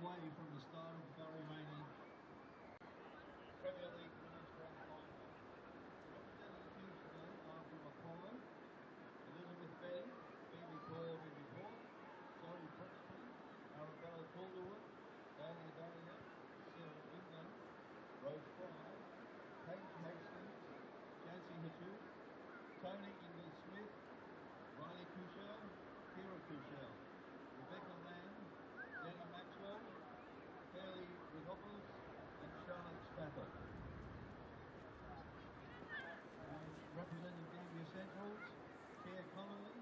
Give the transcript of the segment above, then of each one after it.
away from the start of the Barry Maney Premier League Women's Grand Final. Representing the teams today are from Apollo, Elizabeth Betty, Phoebe Paul, Zoe Princeton, Arabella Calderwood, Dahlia Dahlia, Sarah England, Rose Fry, Paige Hastings, Jancy Hatu, Tony Ingalls Smith, Riley Cushell, Kira Cushell, Rebecca Lamb, Jenna Maxwell, Fairley Rigopoulos, and Charlotte Spafford. Representing Gambier Centrals, Claire Connolly,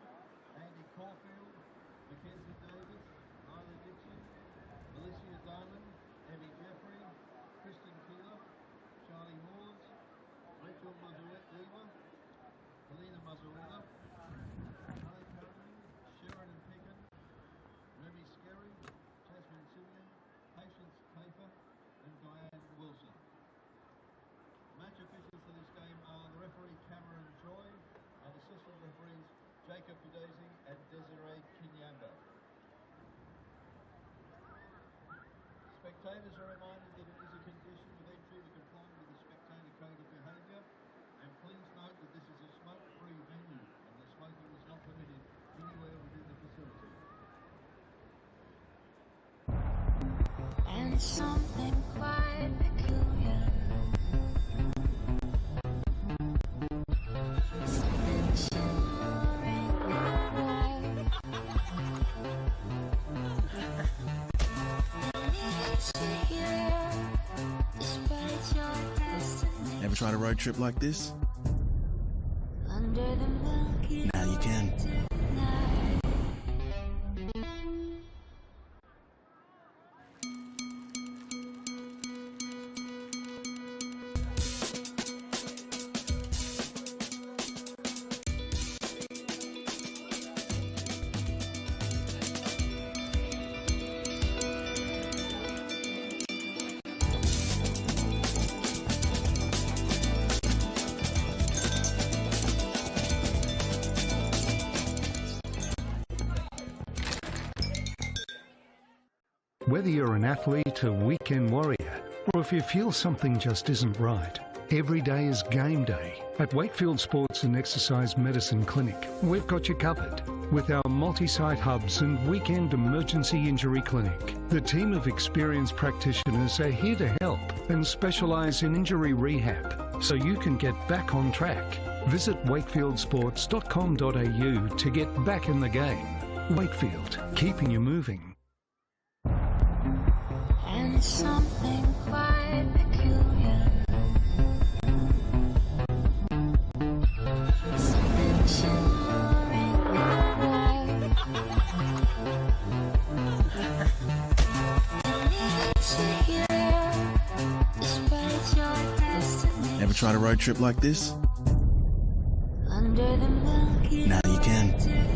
Andy Caulfield, Mackenzie Davis, Lila Dixon, Alicia Diamond, Abby Jeffrey, Kristen Keeler, Charlie Moores, Rachel Mazzarella, Helena Mazzarella, Holly Carradine, Sharon and Picken, Remy Skerry, Jasmine Simeon, Patience Kafer, and Diane Wilson. Match officials for this game are the referee Cameron Joy and assistant referees Jacob Budesi and Desiree Kinyamba. Spectators are reminded that it is a condition of entry to comply with the spectator code of behaviour, and please note that this is a smoke-free venue and that smoking is not permitted anywhere within the facility. And something quite peculiar, something shimmering in the light. Ever tried a road trip like this? Under the milky Now you can. tonight. Whether you're an athlete, a weekend warrior, or if you feel something just isn't right, every day is game day. At Wakefield Sports and Exercise Medicine Clinic, we've got you covered. With our multi-site hubs and weekend emergency injury clinic, the team of experienced practitioners are here to help and specialise in injury rehab so you can get back on track. Visit wakefieldsports.com.au to get back in the game. Wakefield, keeping you moving. And something quite peculiar, something shimmering in the light. You need to hear, despite your destiny. Ever tried a road trip like this? Under the milky Now you can. tonight.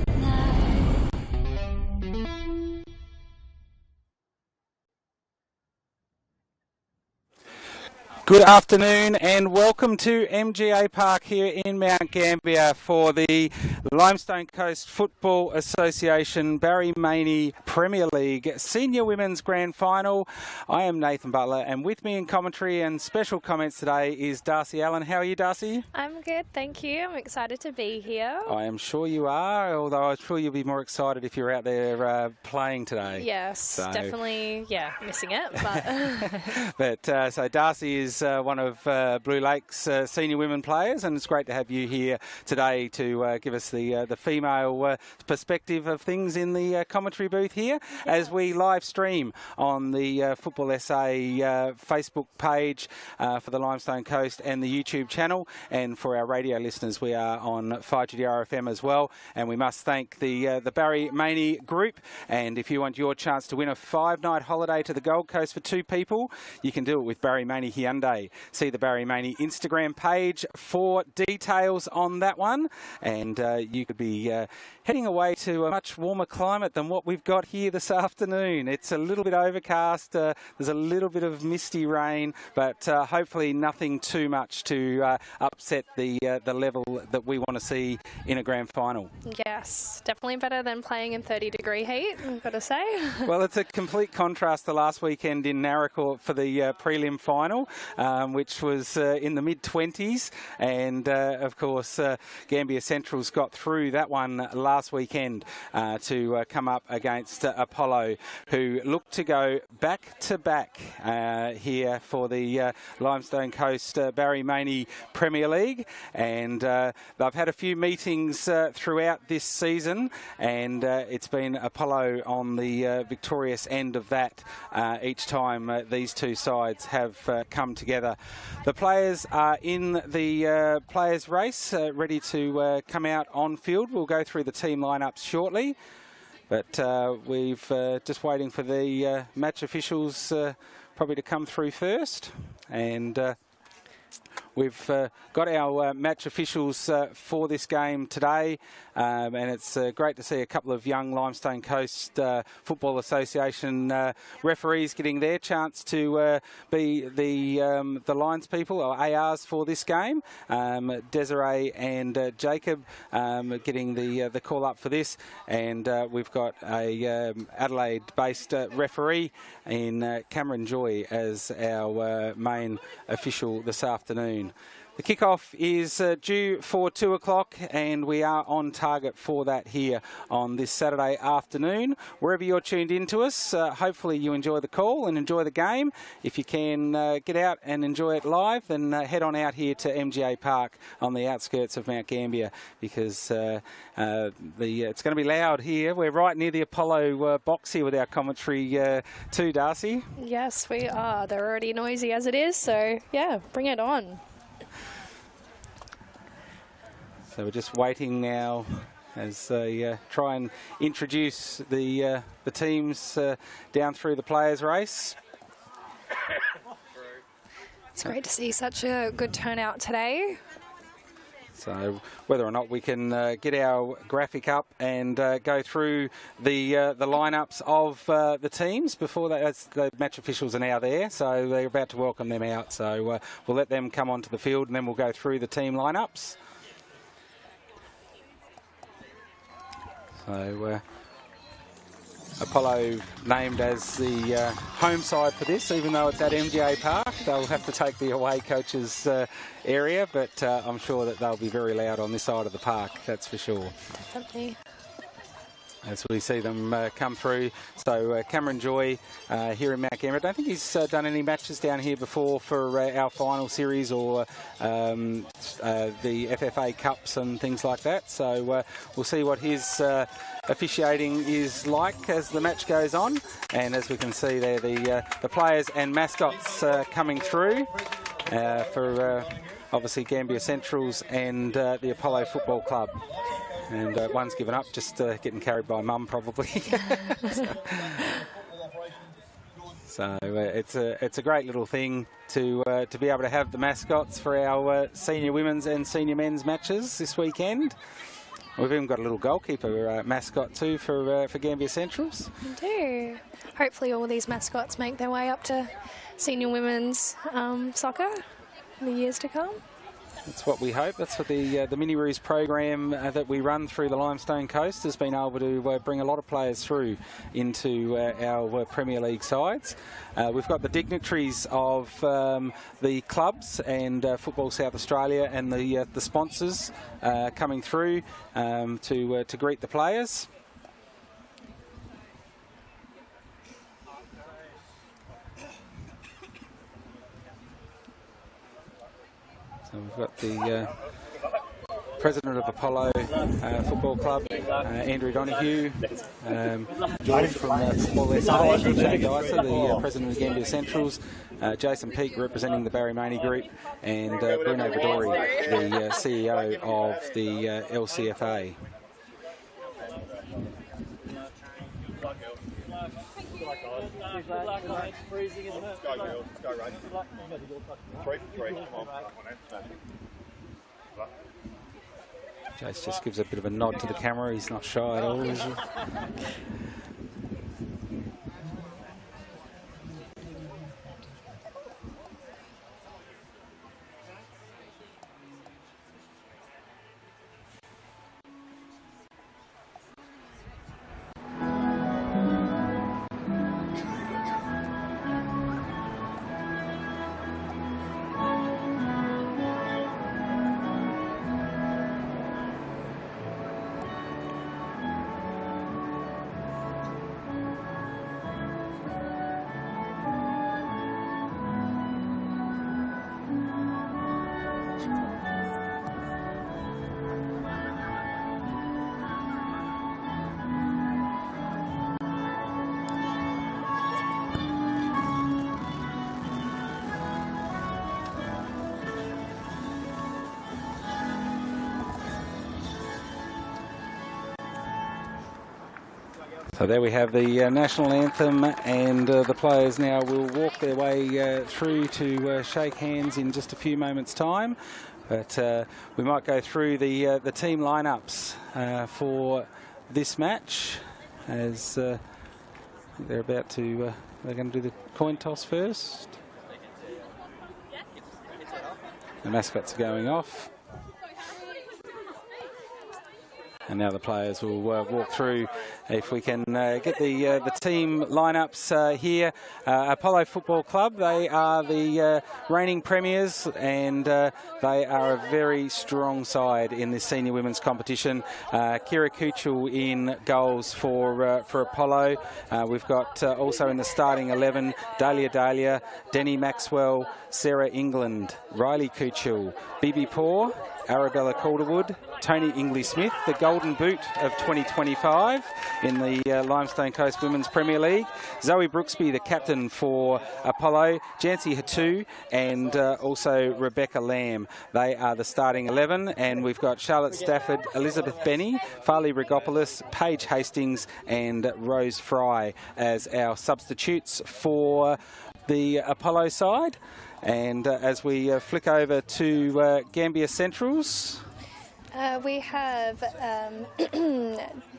Good afternoon and welcome to MGA Park here in Mount Gambier for the Limestone Coast Football Association Barry Maney Premier League Senior Women's Grand Final. I am Nathan Butler and with me in commentary and special comments today is Darcy Allen. How are you, Darcy? I'm good, thank you. I'm excited to be here. I am sure you are, although I'm sure you'll be more excited if you're out there playing today. Yes, So- definitely, missing it. But But so Darcy is one of Blue Lake's senior women players, and it's great to have you here today to give us the female perspective of things in the commentary booth here as we live stream on the Football SA Facebook page for the Limestone Coast and the YouTube channel, and for our radio listeners we are on 5GDR FM as well. And we must thank the Barry Maney group, and if you want your chance to win a 5-night holiday to the Gold Coast for 2 people, you can do it with Barry Maney Hyundai. Sunday. See the Barry Maney Instagram page for details on that one. And you could be heading away to a much warmer climate than what we've got here this afternoon. It's a little bit overcast. There's a little bit of misty rain, but hopefully nothing too much to upset the level that we want to see in a grand final. Yes, definitely better than playing in 30-degree heat, I've got to say. Well, it's a complete contrast to last weekend in Naracoorte for the prelim final, which was in the mid-20s. And, of course, Gambier Central's got through that one last weekend to come up against Apollo, who look to go back-to-back here for the Limestone Coast Barry Maney Premier League. And they've had a few meetings throughout this season, and it's been Apollo on the victorious end of that each time these two sides have come together. The players are in the players' race, ready to come out on field. We'll go through the team lineups shortly, but we've just waiting for the match officials probably to come through first, and we've got our match officials for this game today, and it's great to see a couple of young Limestone Coast Football Association referees getting their chance to be the lines people, or ARs, for this game. Desiree and Jacob getting the call up for this, and we've got a Adelaide-based referee in Cameron Joy as our main official this afternoon. The kickoff is due for 2 o'clock, and we are on target for that here on this Saturday afternoon. Wherever you're tuned in to us, hopefully you enjoy the call and enjoy the game. If you can get out and enjoy it live, then head on out here to MGA Park on the outskirts of Mount Gambier, because it's going to be loud here. We're right near the Apollo box here with our commentary too, Darcy. Yes, we are. They're already noisy as it is, so yeah, bring it on. So we're just waiting now as they try and introduce the teams down through the players' race. It's great to see such a good turnout today. So whether or not we can get our graphic up and go through the lineups of the teams before that, as the match officials are now there, so they're about to welcome them out. So we'll let them come onto the field, and then we'll go through the team lineups. So Apollo named as the home side for this, even though it's at MGA Park. They'll have to take the away coaches area, but I'm sure that they'll be very loud on this side of the park, that's for sure. Definitely. As we see them come through. So Cameron Joy here in Mount Gambier. I don't think he's done any matches down here before for our final series or the FFA Cups and things like that. So we'll see what his officiating is like as the match goes on. And as we can see there, the players and mascots coming through for obviously Gambier Centrals and the Apollo Football Club. And one's given up, just getting carried by mum probably. So it's a great little thing to be able to have the mascots for our senior women's and senior men's matches this weekend. We've even got a little goalkeeper mascot too for Gambier Centrals. We do. Hopefully all these mascots make their way up to senior women's soccer in the years to come. That's what we hope. That's what the Mini Roos program that we run through the Limestone Coast has been able to bring a lot of players through into our Premier League sides. We've got the dignitaries of the clubs and Football South Australia and the sponsors coming through to greet the players. So we've got the president of Apollo Football Club, Andrew Donoghue, George from Football SA, Jay Dyser, the president of Gambier Centrals, Jason Peake representing the Barry Maney Group, and Bruno Vidori, the CEO of the LCFA. Freezing, isn't it? Go, girls. Go, Ray. 3 for 3. Come on. Jace just gives a bit of a nod to the camera. He's not shy at all, is he? So there we have the national anthem, and the players now will walk their way through to shake hands in just a few moments' time. But we might go through the team lineups for this match, as they're about to. They're going to do the coin toss first. The mascots are going off. And now the players will walk through. If we can get the team lineups here. Apollo Football Club, they are the reigning premiers, and they are a very strong side in this senior women's competition. Kira Kuchel in goals for Apollo. We've got also in the starting 11, Dahlia, Denny Maxwell, Sarah England, Riley Kuchel, Bibi Poor, Arabella Calderwood, Tony Ingley-Smith, the Golden Boot of 2025 in the Limestone Coast Women's Premier League. Zoe Brooksby, the captain for Apollo, Jancy Hatu, and also Rebecca Lamb. They are the starting 11, and we've got Charlotte Stafford, Elizabeth Benny, Farley Rigopoulos, Paige Hastings, and Rose Fry as our substitutes for the Apollo side. And as we flick over to Gambier Centrals. We have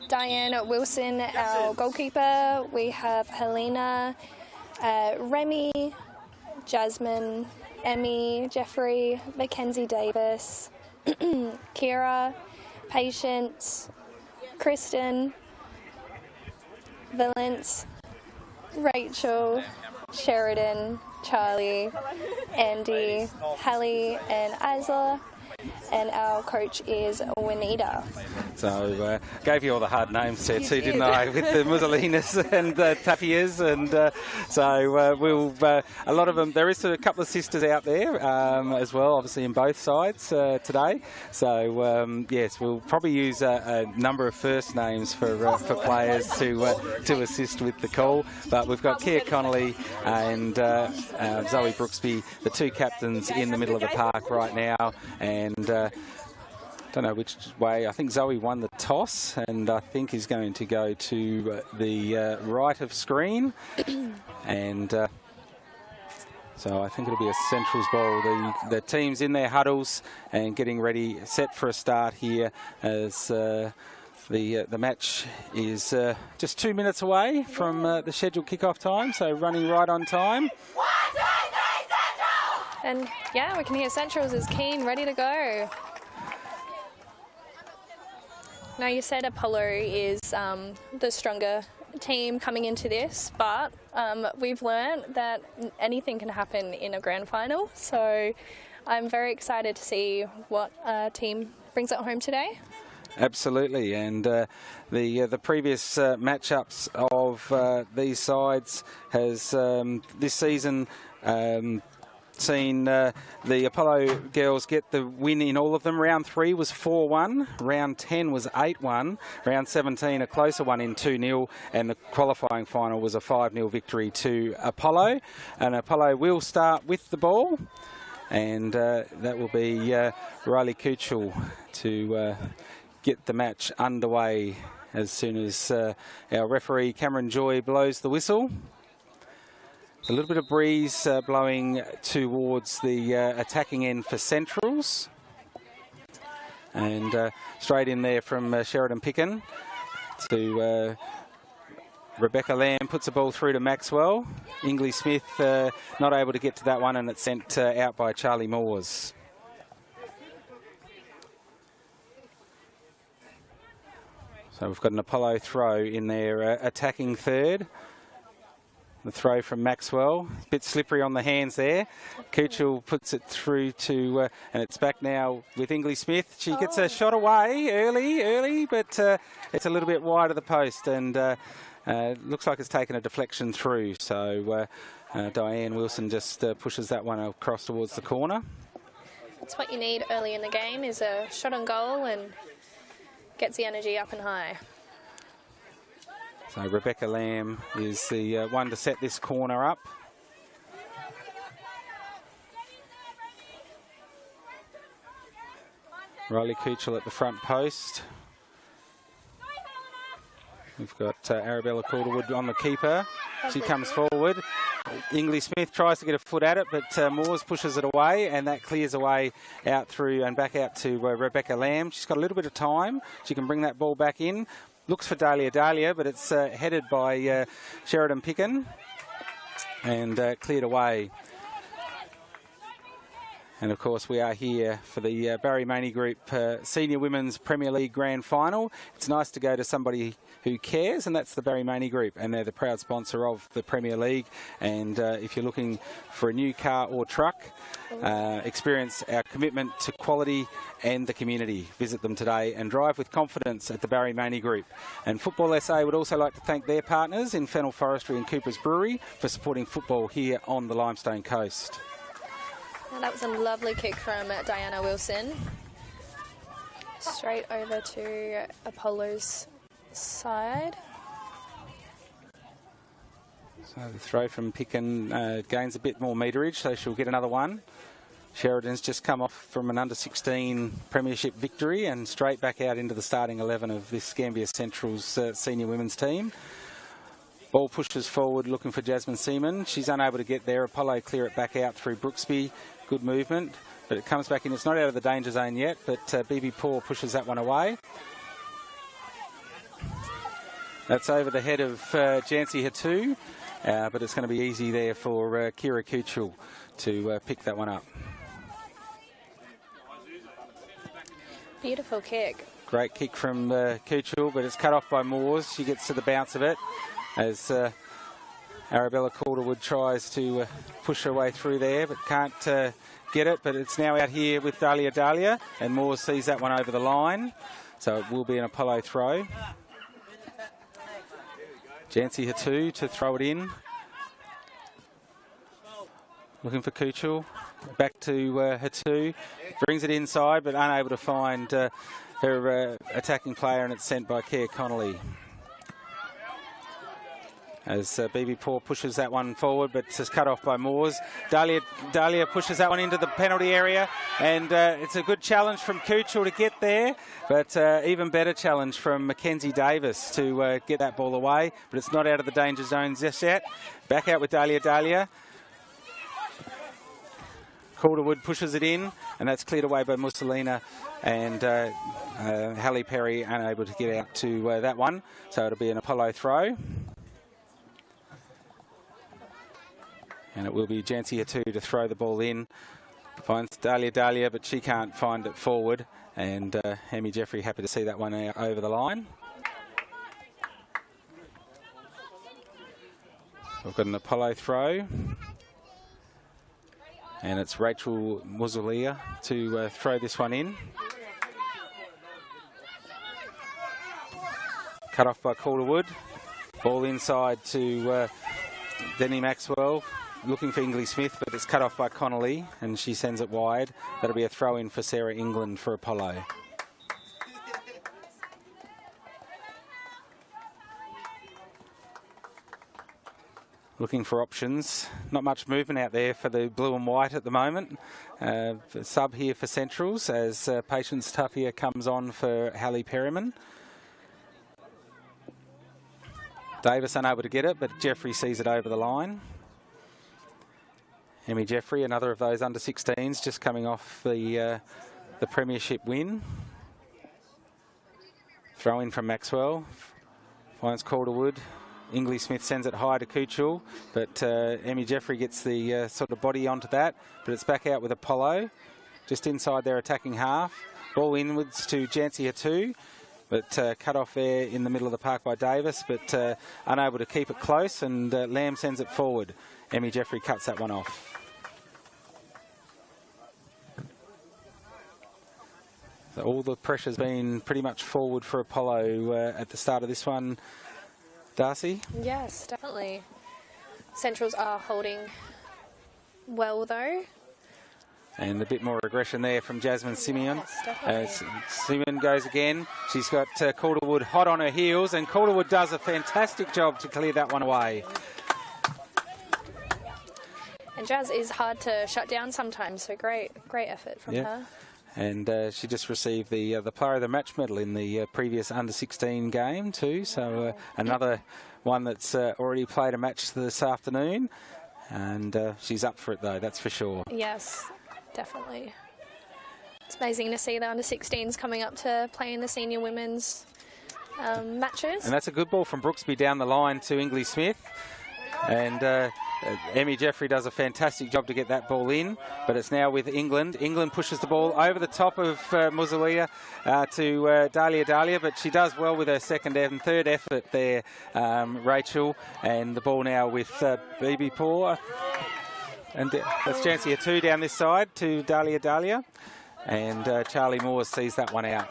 Diane Wilson, our goalkeeper. We have Helena, Remy, Jasmine, Emmy, Jeffrey, Mackenzie Davis, Kira, Patience, Kristen, Valence, Rachel, Sheridan, Charlie, Andy, Hallie, and Isla. And our coach is Juanita. So gave you all the hard names there too, didn't I? With the Mussolinas and the Tapias, and so we'll a lot of them. There is a couple of sisters out there as well, obviously in both sides today. So yes, we'll probably use a number of first names for players to assist with the call. But we've got Kia Connolly and Zoe Brooksby, the two captains, in the middle of the park right now, and. Don't know which way. I think Zoe won the toss, and I think is going to go to the right of screen. And so I think it'll be a Centrals ball. The team's in their huddles and getting ready, set for a start here, as the match is just 2 minutes away from the scheduled kickoff time, so running right on time. 1, 2, 3, Centrals! And yeah, we can hear Centrals is keen, ready to go. Now, you said Apollo is the stronger team coming into this, but we've learnt that anything can happen in a grand final. So I'm very excited to see what team brings it home today. Absolutely, and the previous matchups of these sides has this season seen the Apollo girls get the win in all of them. Round 3 was 4-1, round 10 was 8-1, round 17 a closer one in 2-0, and the qualifying final was a 5-0 victory to Apollo. And Apollo will start with the ball, and that will be Riley Kuchel to get the match underway as soon as our referee Cameron Joy blows the whistle. A little bit of breeze blowing towards the attacking end for Centrals. And straight in there from Sheridan Picken to Rebecca Lamb, puts the ball through to Maxwell. Ingley Smith not able to get to that one, and it's sent out by Charlie Moores. So we've got an Apollo throw in their attacking third. The throw from Maxwell, a bit slippery on the hands there. Kuchel puts it through to, and it's back now with Ingley Smith. She gets a shot away early, but it's a little bit wide of the post, and looks like it's taken a deflection through. So Diane Wilson just pushes that one across towards the corner. That's what you need early in the game, is a shot on goal and gets the energy up and high. So Rebecca Lamb is the one to set this corner up. Riley Kuchel at the front post. We've got Arabella Calderwood on the keeper. She comes forward. Ingley Smith tries to get a foot at it, but Moores pushes it away, and that clears away out through and back out to Rebecca Lamb. She's got a little bit of time. She can bring that ball back in. Looks for Dahlia, but it's headed by Sheridan Picken and cleared away. And of course we are here for the Barry Maney Group Senior Women's Premier League Grand Final. It's nice to go to somebody who cares, and that's the Barry Maney Group, and they're the proud sponsor of the Premier League. And if you're looking for a new car or truck, experience our commitment to quality and the community. Visit them today and drive with confidence at the Barry Maney Group. And Football SA would also like to thank their partners in Fennel Forestry and Cooper's Brewery for supporting football here on the Limestone Coast. Well, that was a lovely kick from Diana Wilson. Straight over to Apollo's side. So the throw from Picken gains a bit more meterage, so she'll get another one. Sheridan's just come off from an under-16 premiership victory and straight back out into the starting 11 of this Gambier Central's senior women's team. Ball pushes forward looking for Jasmine Seaman. She's unable to get there. Apollo clear it back out through Brooksby. Good movement, but it comes back in. It's not out of the danger zone yet, but BB Paul pushes that one away. That's over the head of Jancy Hatu, but it's going to be easy there for Kira Kuchel to pick that one up. Beautiful kick. Great kick from Kuchel, but it's cut off by Moores. She gets to the bounce of it as Arabella Calderwood tries to push her way through there, but can't get it. But it's now out here with Dahlia, and Moores sees that one over the line. So it will be an Apollo throw. Jancy Hatu to throw it in. Looking for Kuchel. Back to Hatu. Brings it inside, but unable to find her attacking player, and it's sent by Keir Connolly. As BB Paul pushes that one forward, but it's cut off by Moores. Dahlia pushes that one into the penalty area, and it's a good challenge from Kuchel to get there, but even better challenge from Mackenzie Davis to get that ball away, but it's not out of the danger zone just yet. Back out with Dahlia. Calderwood pushes it in, and that's cleared away by Mussolina, and Halle Perry unable to get out to that one, so it'll be an Apollo throw. And it will be Jancy Hatu to throw the ball in. Finds Dahlia, but she can't find it forward. And Hemi Jeffrey happy to see that one out over the line. We've got an Apollo throw. And it's Rachel Muzalia to throw this one in. Cut off by Calderwood. Ball inside to Denny Maxwell. Looking for Ingley Smith, but it's cut off by Connolly, and she sends it wide. That'll be a throw-in for Sarah England for Apollo. Looking for options. Not much movement out there for the blue and white at the moment. Sub here for Centrals as Patience Tuffia comes on for Halle Perryman. Davis unable to get it, but Jeffrey sees it over the line. Emmy Jeffrey, another of those under-16s, just coming off the premiership win. Throw in from Maxwell. Finds Calderwood. Ingley Smith sends it high to Kuchel, but Emmy Jeffrey gets the sort of body onto that, but it's back out with Apollo, just inside their attacking half. Ball inwards to Jancy Hatu, but cut off there in the middle of the park by Davis, but unable to keep it close, and Lamb sends it forward. Emmy Jeffrey cuts that one off. So all the pressure's been pretty much forward for Apollo at the start of this one. Darcy? Yes, definitely. Centrals are holding well, though. And a bit more aggression there from Jasmine Simeon. Yes, definitely. Simeon goes again. She's got Calderwood hot on her heels, and Calderwood does a fantastic job to clear that one away. And Jazz is hard to shut down sometimes, so great effort from her. And she just received the Player of the Match medal in the previous under-16 game too. So another one that's already played a match this afternoon. And she's up for it though, that's for sure. Yes, definitely. It's amazing to see the under-16s coming up to play in the senior women's matches. And that's a good ball from Brooksby down the line to Ingley Smith. And Emmy Jeffrey does a fantastic job to get that ball in, but it's now with England. England pushes the ball over the top of Muzalia to Dahlia, but she does well with her second and third effort there, Rachel. And the ball now with Bibi Paw. And that's Jancy Hatu down this side to Dahlia. And Charlie Moore sees that one out.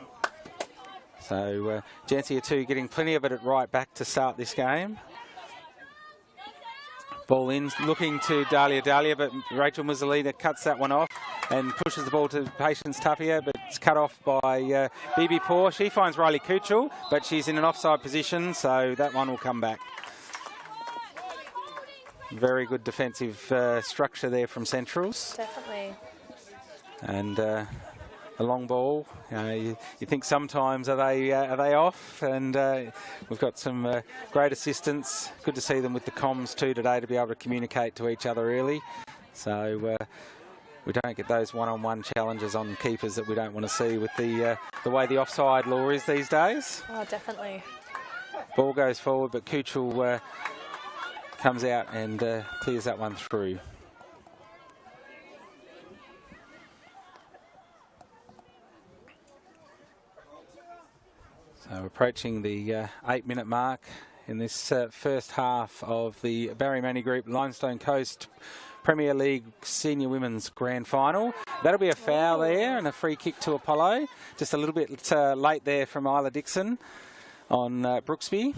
So Jancy Hatu getting plenty of it at right back to start this game. Ball in, looking to Dahlia, but Rachel Muzzolina cuts that one off and pushes the ball to Patience Tapia, but it's cut off by Bibi Paw. She finds Riley Kuchel, but she's in an offside position, so that one will come back. Very good defensive structure there from Centrals. Definitely. And a long ball. You think sometimes are they off, and we've got some great assistance. Good to see them with the comms too today to be able to communicate to each other early. So we don't get those one-on-one challenges on keepers that we don't want to see with the way the offside law is these days. Oh, definitely. Ball goes forward, but Kuchel comes out and clears that one through. So approaching the 8-minute mark in this first half of the Barry Maney Group Limestone Coast Premier League Senior Women's Grand Final. That'll be a foul there and a free kick to Apollo. Just a little bit late there from Isla Dixon on Brooksby.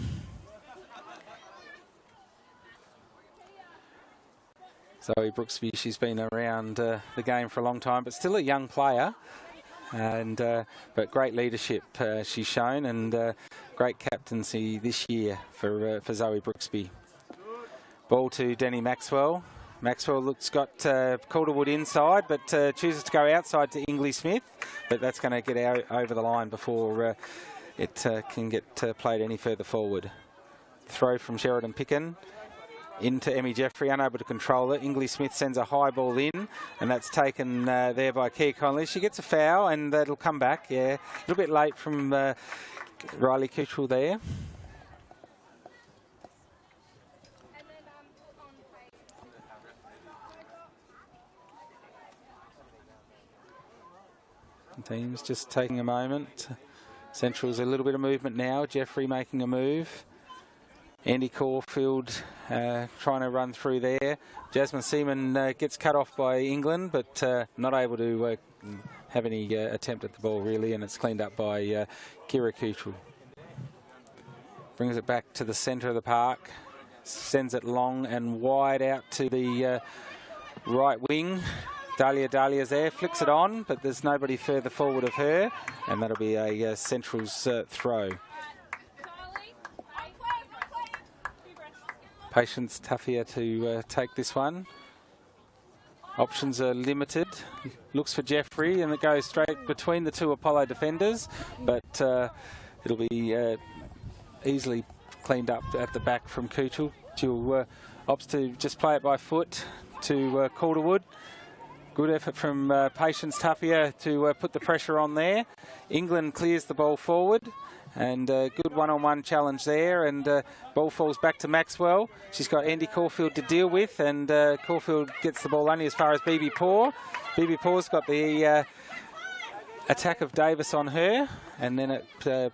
Zoe Brooksby, she's been around the game for a long time, but still a young player. And but great leadership she's shown, and great captaincy this year for Zoe Brooksby. Ball to Denny Maxwell. Maxwell got Calderwood inside, but chooses to go outside to Ingley Smith, but that's going to get out over the line before it can get played any further forward. Throw from Sheridan Picken into Emmy Jeffrey, unable to control it. Ingley Smith sends a high ball in, and that's taken there by Kia Connolly. She gets a foul, and that'll come back. Yeah, a little bit late from Riley Kuchel there. Teams just taking a moment. Central's a little bit of movement now. Jeffrey making a move. Andy Caulfield trying to run through there. Jasmine Seaman gets cut off by England, but not able to have any attempt at the ball really, and it's cleaned up by Kira Kuchel. Brings it back to the centre of the park, sends it long and wide out to the right wing. Dahlia's there, flicks it on, but there's nobody further forward of her, and that'll be a Central's throw. Patience Tafia to take this one. Options are limited. Looks for Jeffrey, and it goes straight between the two Apollo defenders, but it'll be easily cleaned up at the back from Kuchel. She'll opts to just play it by foot to Calderwood. Good effort from Patience Tapia to put the pressure on there. England clears the ball forward, and good one-on-one challenge there, and ball falls back to Maxwell. She's got Andy Caulfield to deal with, and Caulfield gets the ball only as far as BB Paw. BB Paw's got the attack of Davis on her, and then it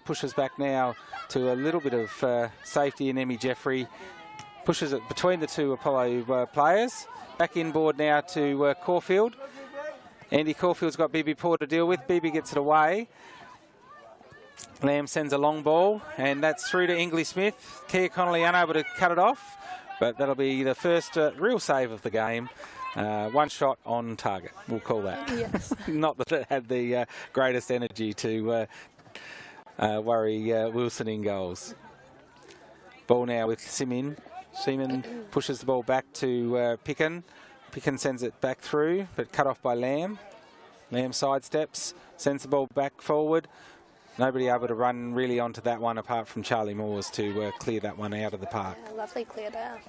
pushes back now to a little bit of safety in Emmy Jeffrey. Pushes it between the two Apollo players. Back inboard now to Caulfield. Andy Caulfield's got BB Paw to deal with. BB gets it away. Lamb sends a long ball, and that's through to Ingley Smith. Kia Connolly unable to cut it off, but that'll be the first real save of the game. One shot on target, we'll call that. Yes. Not that it had the greatest energy to worry Wilson in goals. Ball now with Simin. Seaman pushes the ball back to Picken. Picken sends it back through, but cut off by Lamb. Lamb sidesteps, sends the ball back forward. Nobody able to run really onto that one apart from Charlie Moores to clear that one out of the park. Yeah, lovely cleared out.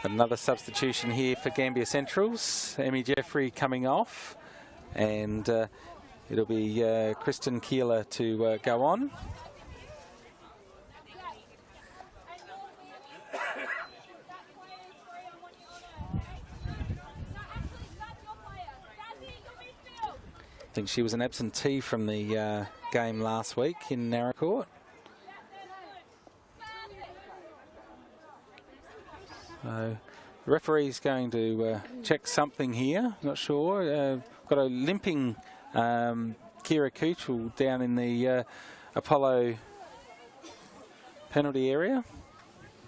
Another substitution here for Gambier Centrals. Emmy Jeffrey coming off, and it'll be Kristen Keeler to go on. I think she was an absentee from the game last week in Narracourt. So the referee's going to check something here, not sure. Got a limping Kira Kuchel down in the Apollo penalty area.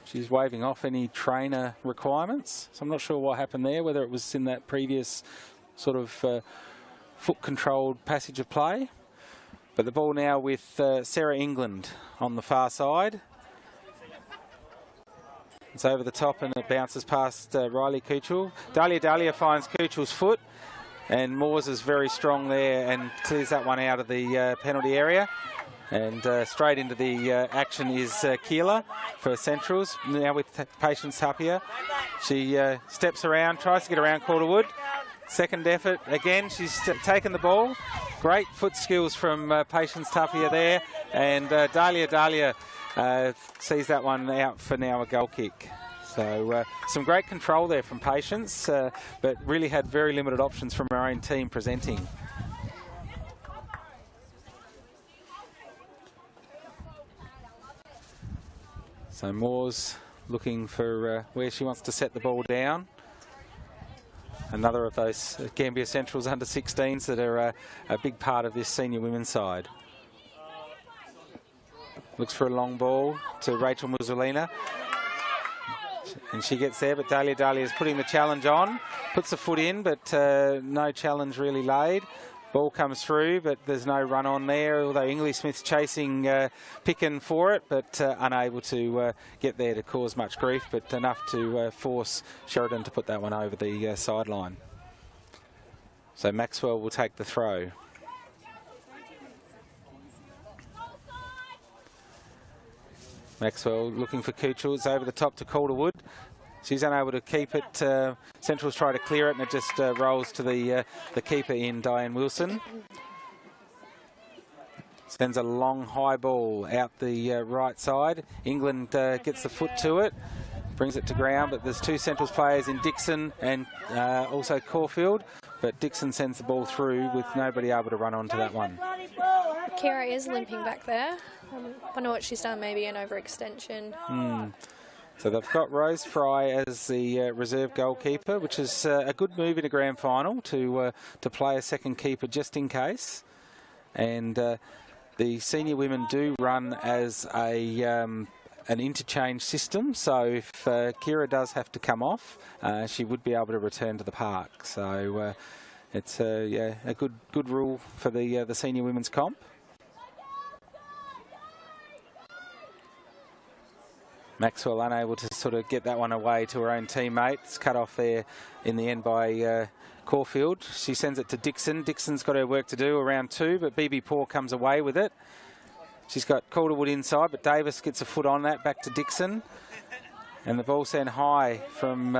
She's waving off any trainer requirements. So I'm not sure what happened there, whether it was in that previous sort of foot-controlled passage of play. But the ball now with Sarah England on the far side. It's over the top and it bounces past Riley Kuchel. Dahlia finds Kuchel's foot, and Moores is very strong there and clears that one out of the penalty area. And straight into the action is Keeler for Centrals. Now with Patience Tapia. She steps around, tries to get around Calderwood. Second effort again, she's taken the ball. Great foot skills from Patience Tapia there, and Dahlia sees that one out for now a goal kick. So some great control there from Patience, but really had very limited options from our own team presenting. So Moore's looking for where she wants to set the ball down. Another of those Gambier Centrals under 16s that are a big part of this senior women's side. Looks for a long ball to Rachel Musolina. And she gets there, but Dahlia is putting the challenge on. Puts the foot in, but no challenge really laid. Ball comes through, but there's no run on there, although Ingley Smith's chasing Picken for it, but unable to get there to cause much grief, but enough to force Sheridan to put that one over the sideline. So Maxwell will take the throw. Maxwell looking for Kuchel. It's over the top to Calderwood. She's unable to keep it. Central's try to clear it, and it just rolls to the keeper in Diane Wilson. Sends a long high ball out the right side. England gets the foot to it, brings it to ground, but there's two Central's players in Dixon and also Caulfield. But Dixon sends the ball through with nobody able to run onto that one. Kira is limping back there. I wonder what she's done, maybe an overextension. So they've got Rose Fry as the reserve goalkeeper, which is a good move in a grand final to play a second keeper just in case. And the senior women do run as an interchange system, so if Kira does have to come off, she would be able to return to the park. So it's a good rule for the senior women's comp. Maxwell unable to sort of get that one away to her own teammates. Cut off there in the end by Caulfield. She sends it to Dixon. Dixon's got her work to do around 2, but BB Paw comes away with it. She's got Calderwood inside, but Davis gets a foot on that, back to Dixon. And the ball sent high from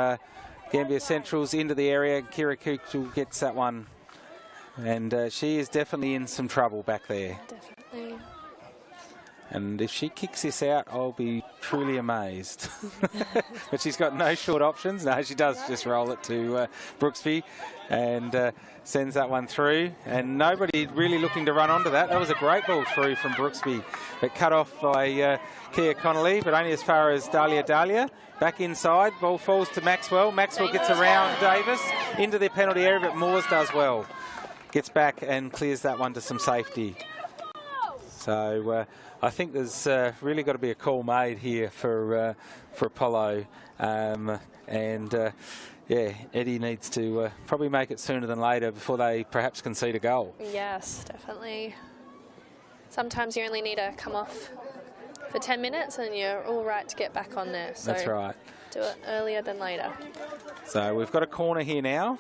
Gambier Centrals into the area. Kira Kuchel gets that one. And she is definitely in some trouble back there. Definitely. And if she kicks this out, I'll be truly amazed. But she's got no short options. No, she does just roll it to Brooksby and sends that one through. And nobody really looking to run onto that. That was a great ball through from Brooksby, but cut off by Kia Connolly, but only as far as Dahlia. Back inside, ball falls to Maxwell. Maxwell gets around Davis into the penalty area, but Moores does well. Gets back and clears that one to some safety. So I think there's really got to be a call made here for Apollo, and yeah, Eddie needs to probably make it sooner than later before they perhaps concede a goal. Yes, definitely. Sometimes you only need to come off for 10 minutes and you're all right to get back on there. So that's right. Do it earlier than later. So we've got a corner here now.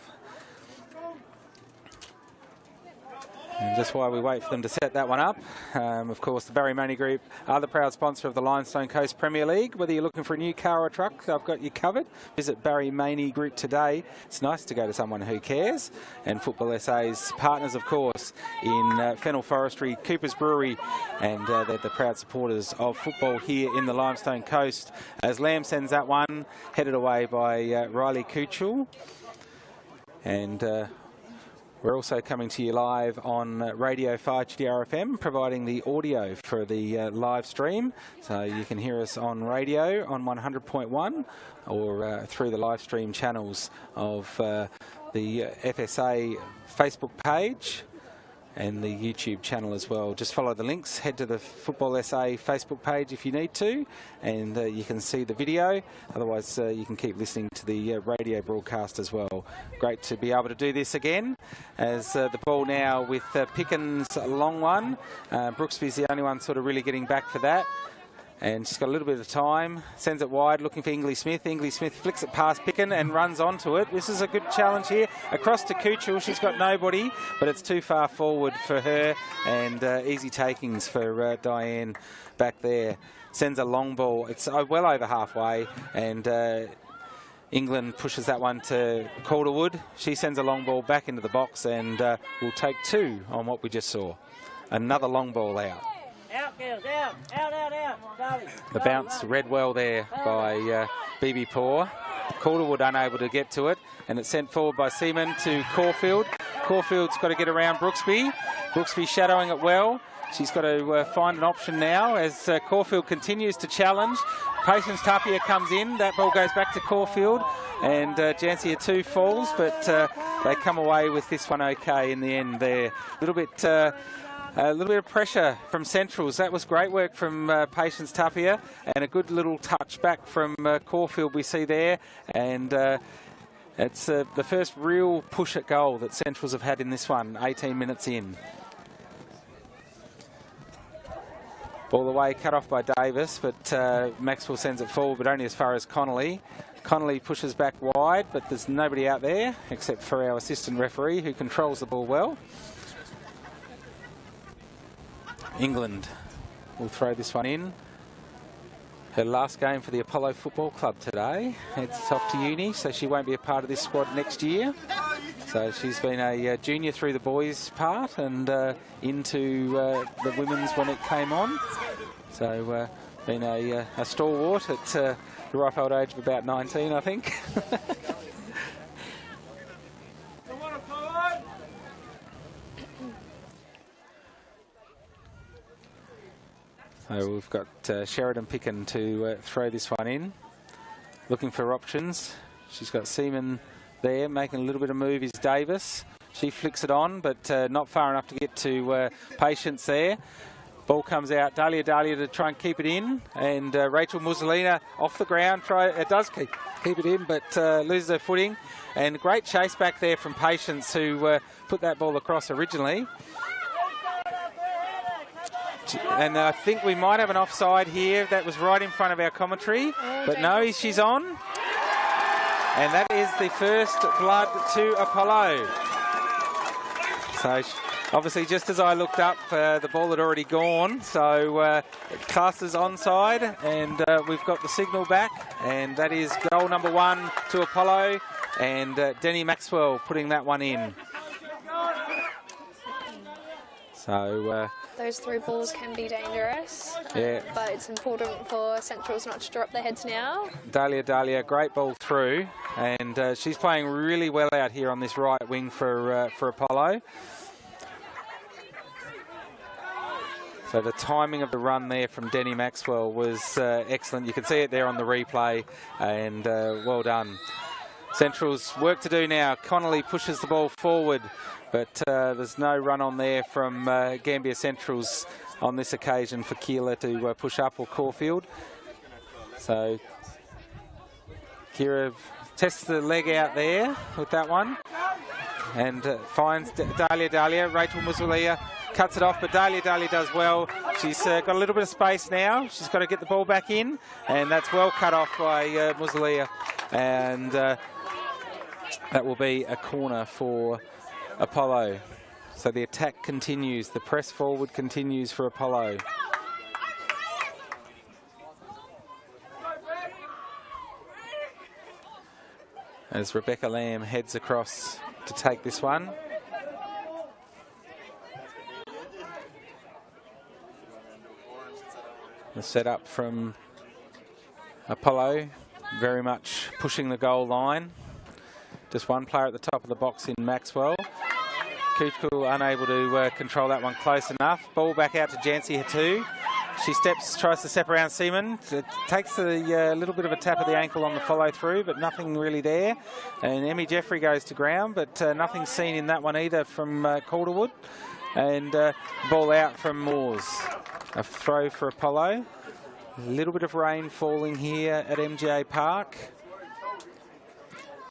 And just while we wait for them to set that one up, of course, the Barry Maney Group are the proud sponsor of the Limestone Coast Premier League. Whether you're looking for a new car or a truck, I've got you covered. Visit Barry Maney Group today. It's nice to go to someone who cares. And Football SA's partners, of course, in Fennel Forestry, Cooper's Brewery, and they're the proud supporters of football here in the Limestone Coast. As Lamb sends that one, headed away by Riley Kuchel. And we're also coming to you live on Radio 5GR FM, providing the audio for the live stream. So you can hear us on radio on 100.1 or through the live stream channels of the FSA Facebook page and the YouTube channel as well. Just follow the links, head to the Football SA Facebook page if you need to, and you can see the video. Otherwise, you can keep listening to the radio broadcast as well. Great to be able to do this again, as the ball now with Pickens, a long one. Brooksby's the only one sort of really getting back for that. And she's got a little bit of time, sends it wide, looking for Ingley Smith. Ingley Smith flicks it past Picken and runs onto it. This is a good challenge here. Across to Kuchel, she's got nobody, but it's too far forward for her, and easy takings for Diane back there. Sends a long ball. It's well over halfway, and England pushes that one to Calderwood. She sends a long ball back into the box, and we'll take 2 on what we just saw. Another long ball out. Out, girls, out. The bounce read well there by BB Paw. Calderwood unable to get to it, and it's sent forward by Seaman to Caulfield. Caulfield's got to get around Brooksby. Brooksby shadowing it well. She's got to find an option now as Caulfield continues to challenge. Patience Tapia comes in. That ball goes back to Caulfield, and Jansia 2 falls, but they come away with this one okay in the end there. A little bit of pressure from Centrals. That was great work from Patience Tapia, and a good little touch back from Caulfield we see there. And it's the first real push at goal that Centrals have had in this one, 18 minutes in. Ball away, cut off by Davis, but Maxwell sends it forward, but only as far as Connolly. Connolly pushes back wide, but there's nobody out there except for our assistant referee, who controls the ball well. England will throw this one in. Her last game for the Apollo Football Club today. It's off to uni, so she won't be a part of this squad next year. So she's been a junior through the boys' part and into the women's when it came on. So been a stalwart at the ripe old age of about 19, I think. So we've got Sheridan Picken to throw this one in. Looking for options. She's got Seaman there, making a little bit of move is Davis. She flicks it on, but not far enough to get to Patience there. Ball comes out, Dahlia to try and keep it in, and Rachel Mussolina off the ground. Does keep it in, but loses her footing. And great chase back there from Patience, who put that ball across originally. And I think we might have an offside here. That was right in front of our commentary. But no, she's on. And that is the first blood to Apollo. So obviously, just as I looked up, the ball had already gone. So class is onside, and we've got the signal back. And that is goal number 1 to Apollo. And Denny Maxwell putting that one in. So those through balls can be dangerous. Yeah. But it's important for Centrals not to drop their heads now. Dahlia, great ball through, and she's playing really well out here on this right wing for Apollo. So the timing of the run there from Denny Maxwell was excellent. You can see it there on the replay, and well done. Central's work to do now. Connolly pushes the ball forward, but there's no run on there from Gambier Centrals on this occasion for Keela to push up, or Caulfield. So Kira tests the leg out there with that one, and finds Dahlia. Rachel Muzalia cuts it off, but Dahlia does well. She's got a little bit of space now. She's got to get the ball back in, and that's well cut off by Muzalia, and that will be a corner for Apollo. So the attack continues. The press forward continues for Apollo. As Rebecca Lamb heads across to take this one. The setup from Apollo, very much pushing the goal line. Just one player at the top of the box in Maxwell. Kuchku unable to control that one close enough. Ball back out to Jancy Hatu. She tries to step around Seaman. It takes a little bit of a tap of the ankle on the follow through, but nothing really there. And Emmy Jeffrey goes to ground, but nothing seen in that one either from Calderwood. And ball out from Moores. A throw for Apollo. A little bit of rain falling here at MGA Park.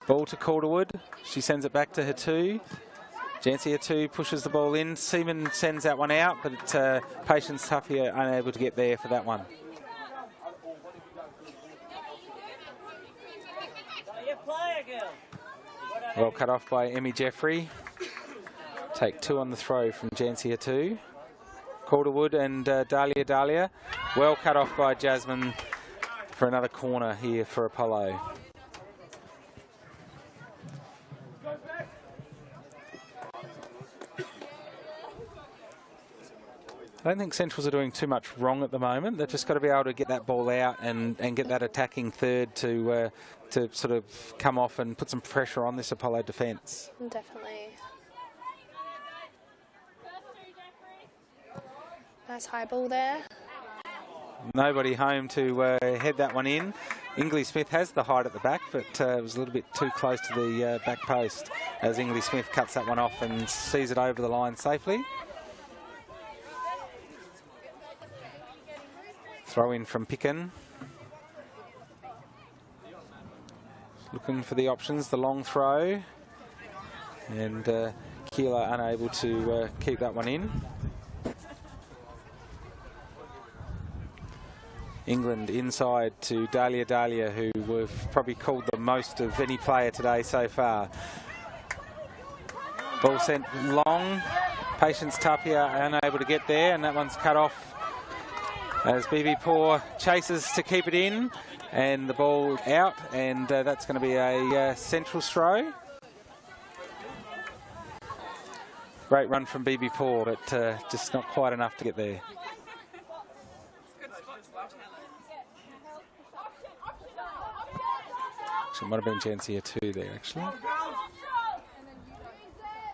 Ball to Calderwood. She sends it back to Hatu. Jancy Hatu pushes the ball in. Seaman sends that one out, but Patience Tuffy unable to get there for that one. Well cut off by Emmy Jeffrey. Take 2 on the throw from Jancy Hatu. Calderwood and Dahlia. Well cut off by Jasmine for another corner here for Apollo. I don't think Centrals are doing too much wrong at the moment. They've just got to be able to get that ball out and get that attacking third to sort of come off and put some pressure on this Apollo defence. Definitely. Nice high ball there. Nobody home to head that one in. Ingley Smith has the height at the back, but it was a little bit too close to the back post as Ingley Smith cuts that one off and sees it over the line safely. Throw in from Picken. Looking for the options, the long throw. And Keela unable to keep that one in. England inside to Dahlia, who we've probably called the most of any player today so far. Ball sent long. Patience Tapia unable to get there, and that one's cut off as BB Poor chases to keep it in, and the ball out, and that's going to be a Central throw. Great run from BB Poor, but just not quite enough to get there. It might have been Jancy Hatu there, actually.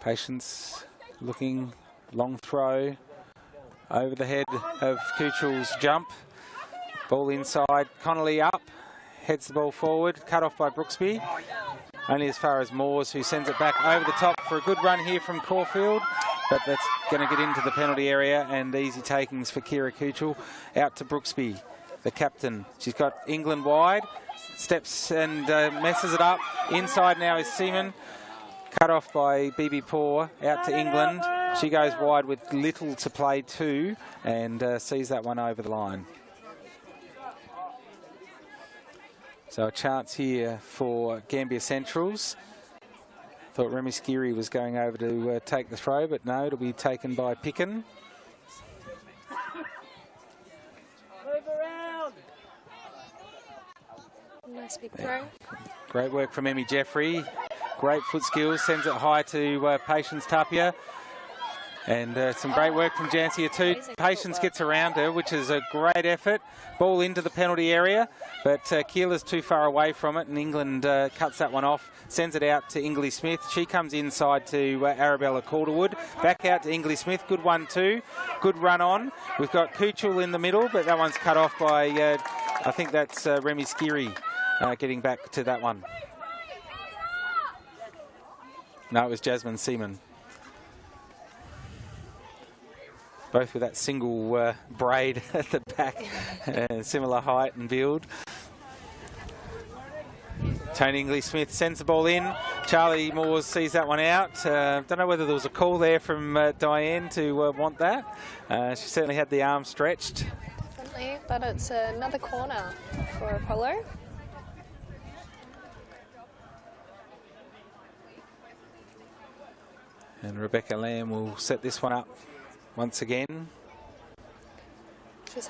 Patience looking, long throw over the head of Kuchel's jump. Ball inside, Connolly up, heads the ball forward, cut off by Brooksby. Only as far as Moores, who sends it back over the top for a good run here from Caulfield, but that's going to get into the penalty area, and easy takings for Kira Kuchel. Out to Brooksby, the captain. She's got England wide. Steps and messes it up. Inside now is Seaman. Cut off by BB Poor. Out to England. She goes wide with little to play to, and sees that one over the line. So a chance here for Gambier Centrals. Thought Remy Skiri was going over to take the throw, but no, it'll be taken by Picken. Nice big throw. Great work from Emmy Jeffrey. Great foot skills, sends it high to Patience Tapia. And some great work from Jancia too. Patience gets around her, which is a great effort. Ball into the penalty area, but Keeler's too far away from it, and England cuts that one off, sends it out to Ingley Smith. She comes inside to Arabella Calderwood. Back out to Ingley Smith. Good 1-2. Good run on. We've got Kuchel in the middle, but that one's cut off by, I think that's Remy Skiri getting back to that one. No, it was Jasmine Seaman. Both with that single braid at the back, similar height and build. Tony Ingley-Smith sends the ball in. Charlie Moores sees that one out. Don't know whether there was a call there from Diane to want that. She certainly had the arm stretched. Definitely, but it's another corner for Apollo. And Rebecca Lamb will set this one up once again.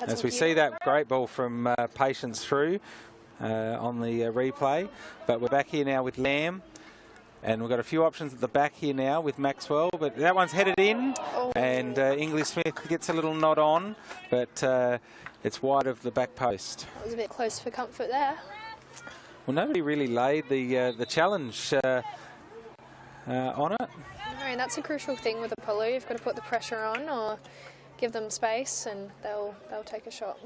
As we see that great ball from Patience through on the replay. But we're back here now with Lamb. And we've got a few options at the back here now with Maxwell. But that one's headed in. Oh. And English Smith gets a little nod on. But it's wide of the back post. It was a bit close for comfort there. Well, nobody really laid the challenge on it. No, and that's a crucial thing with Apollo. You've got to put the pressure on or give them space and they'll take a shot.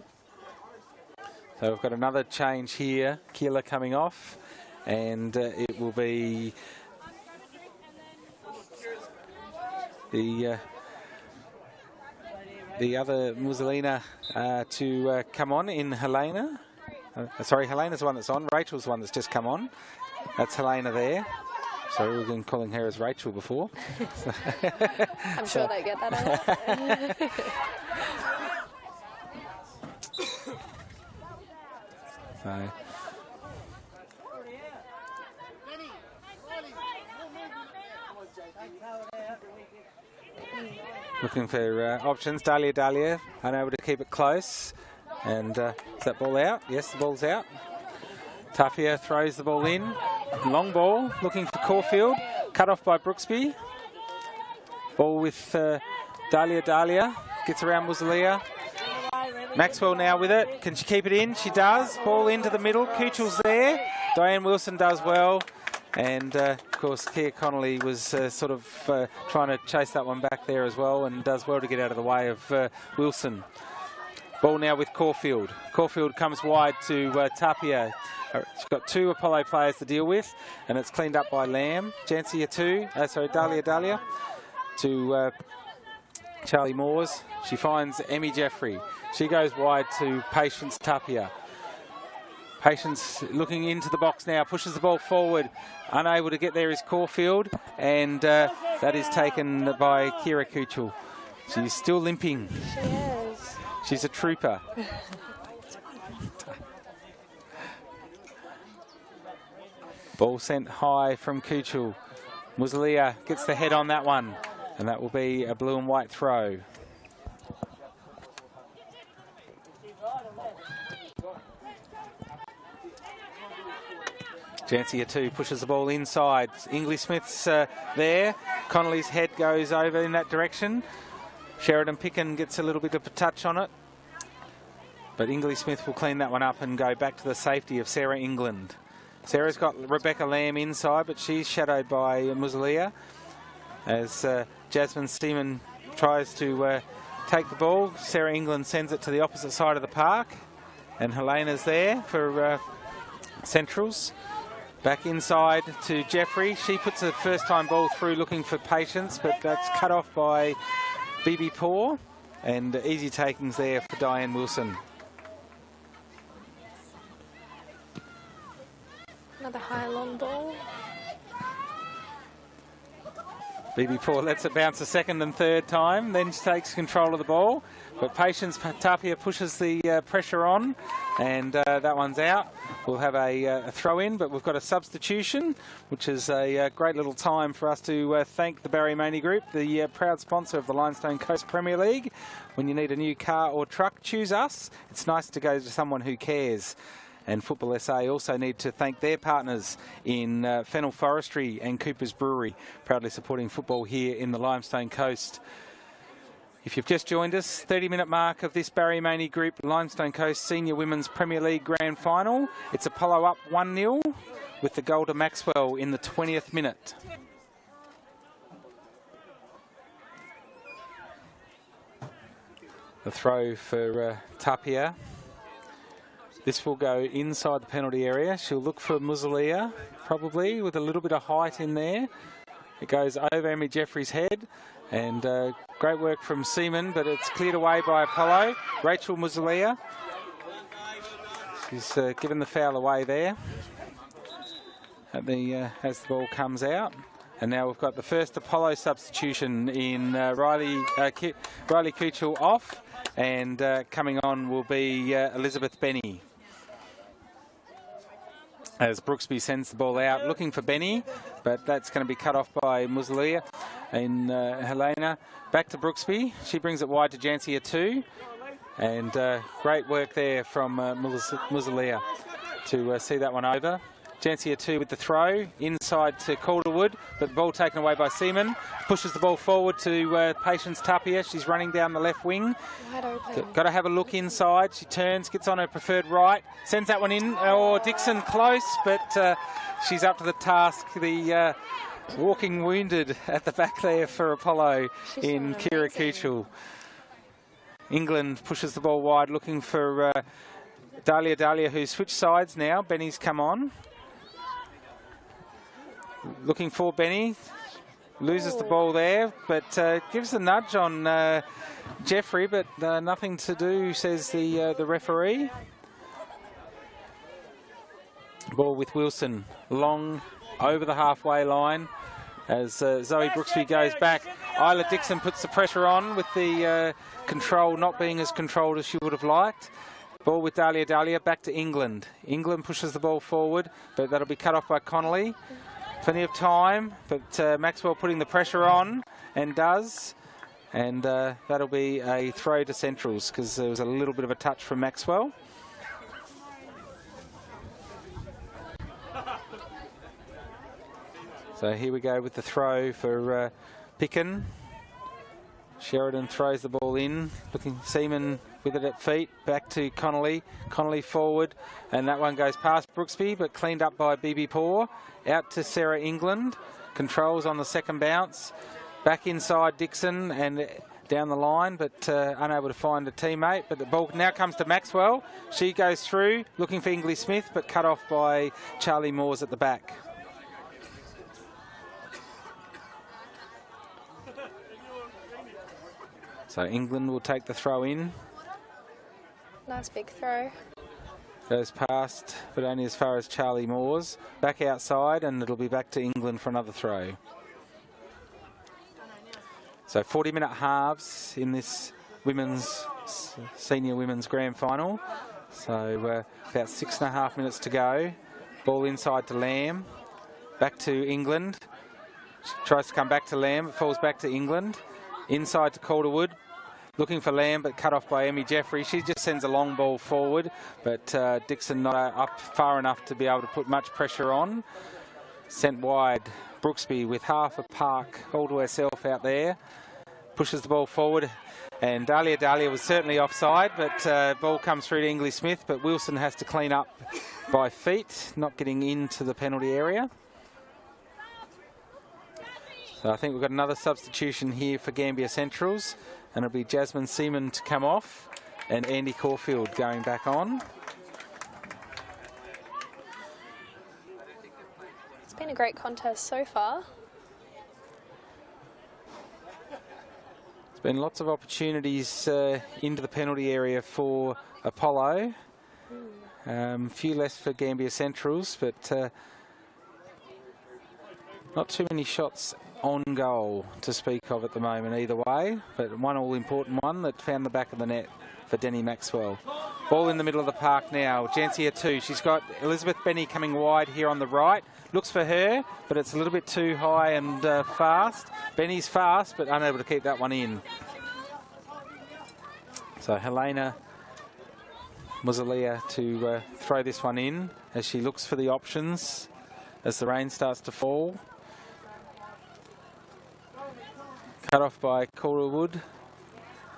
So we've got another change here. Keeler coming off, and it will be the other Muselina to come on in Helena. Sorry, Helena's the one that's on. Rachel's the one that's just come on. That's Helena there. Sorry, we've been calling her as Rachel before. I'm sure they get that a lot. So. Looking for options. Dahlia unable to keep it close. And is that ball out? Yes, the ball's out. Tafia throws the ball in. Long ball, looking for Caulfield. Cut off by Brooksby. Ball with Dahlia. Gets around Musalia. Maxwell now with it. Can she keep it in? She does. Ball into the middle. Kuchel's there. Diane Wilson does well. And, of course, Kia Connolly was sort of trying to chase that one back there as well and does well to get out of the way of Wilson. Ball now with Caulfield. Caulfield comes wide to Tapia. She's got two Apollo players to deal with, and it's cleaned up by Lamb. Dahlia to Charlie Moores. She finds Emmy Jeffrey. She goes wide to Patience Tapia. Patience looking into the box now, pushes the ball forward. Unable to get there is Caulfield, and that is taken by Kira Kuchel. She's still limping. She is. She's a trooper. Ball sent high from Kuchel. Musalia gets the head on that one, and that will be a blue and white throw. Jancia too pushes the ball inside. English Smith's there. Connolly's head goes over in that direction. Sheridan Picken gets a little bit of a touch on it. But English Smith will clean that one up and go back to the safety of Sarah England. Sarah's got Rebecca Lamb inside, but she's shadowed by Musalia as Jasmine Seaman tries to take the ball. Sarah England sends it to the opposite side of the park, and Helena's there for Centrals. Back inside to Jeffrey. She puts a first-time ball through looking for Patience, but that's cut off by Bibi Poor, and easy takings there for Diane Wilson. Another high long ball. BB4 lets it bounce a second and third time, then she takes control of the ball. But Patience Tapia pushes the pressure on, and that one's out. We'll have a throw in, but we've got a substitution, which is a great little time for us to thank the Barry Maney Group, the proud sponsor of the Limestone Coast Premier League. When you need a new car or truck, choose us. It's nice to go to someone who cares. And Football SA also need to thank their partners in Fennel Forestry and Cooper's Brewery, proudly supporting football here in the Limestone Coast. If you've just joined us, 30-minute mark of this Barry Maney Group Limestone Coast Senior Women's Premier League Grand Final. It's Apollo up 1-0 with the goal to Maxwell in the 20th minute. The throw for Tapia. This will go inside the penalty area. She'll look for Muzalia, probably, with a little bit of height in there. It goes over Emmy Jeffrey's head, and great work from Seaman, but it's cleared away by Apollo. Rachel Muzalia. She's given the foul away there at as the ball comes out. And now we've got the first Apollo substitution in Riley Kuchel off, and coming on will be Elizabeth Benny. As Brooksby sends the ball out, looking for Benny, but that's going to be cut off by Muzalia and Helena. Back to Brooksby. She brings it wide to Jancia 2. And great work there from Muzalia to see that one over. Jancia 2 with the throw, inside to Calderwood, but the ball taken away by Seaman. Pushes the ball forward to Patience Tapia. She's running down the left wing. Got to have a look inside. She turns, gets on her preferred right, sends that one in. Oh, Dixon close, but she's up to the task. The walking wounded at the back there for Apollo in Kira Kuchel. England pushes the ball wide, looking for Dahlia, who's switched sides now. Benny's come on. Looking for Benny, loses the ball there, but gives a nudge on Jeffrey, but nothing to do, says the referee. Ball with Wilson, long over the halfway line as Zoe Brooksby goes back. Isla Dixon puts the pressure on with the control not being as controlled as she would have liked. Ball with Dahlia, back to England. England pushes the ball forward, but that'll be cut off by Connolly. Plenty of time, but Maxwell putting the pressure on, and does. And that'll be a throw to Centrals, because there was a little bit of a touch from Maxwell. So here we go with the throw for Picken. Sheridan throws the ball in, looking Seaman with it at feet, back to Connolly. Connolly forward, and that one goes past Brooksby, but cleaned up by BB Poor. Out to Sarah England, controls on the second bounce. Back inside Dixon and down the line, but unable to find a teammate. But the ball now comes to Maxwell. She goes through, looking for Inglis Smith, but cut off by Charlie Moores at the back. So England will take the throw in. Nice big throw. Goes past, but only as far as Charlie Moores. Back outside, and it'll be back to England for another throw. So 40-minute halves in this senior women's grand final. So about 6.5 minutes to go. Ball inside to Lamb. Back to England. She tries to come back to Lamb, but falls back to England. Inside to Calderwood. Looking for Lamb, but cut off by Emmy Jeffrey. She just sends a long ball forward, but Dixon not up far enough to be able to put much pressure on. Sent wide. Brooksby with half a park all to herself out there. Pushes the ball forward, and Dahlia was certainly offside, but ball comes through to Inglis Smith, but Wilson has to clean up by feet, not getting into the penalty area. So I think we've got another substitution here for Gambier Centrals, and it'll be Jasmine Seaman to come off and Andy Caulfield going back on. It's been a great contest so far. There's been lots of opportunities into the penalty area for Apollo. Few less for Gambier Centrals, but not too many shots on goal to speak of at the moment either way, but one all-important one that found the back of the net for Denny Maxwell. Ball in the middle of the park now. Jancia 2. She's got Elizabeth Benny coming wide here on the right. Looks for her, but it's a little bit too high and fast. Benny's fast, but unable to keep that one in. So Helena Muzalia to throw this one in as she looks for the options as the rain starts to fall. Cut off by Calderwood.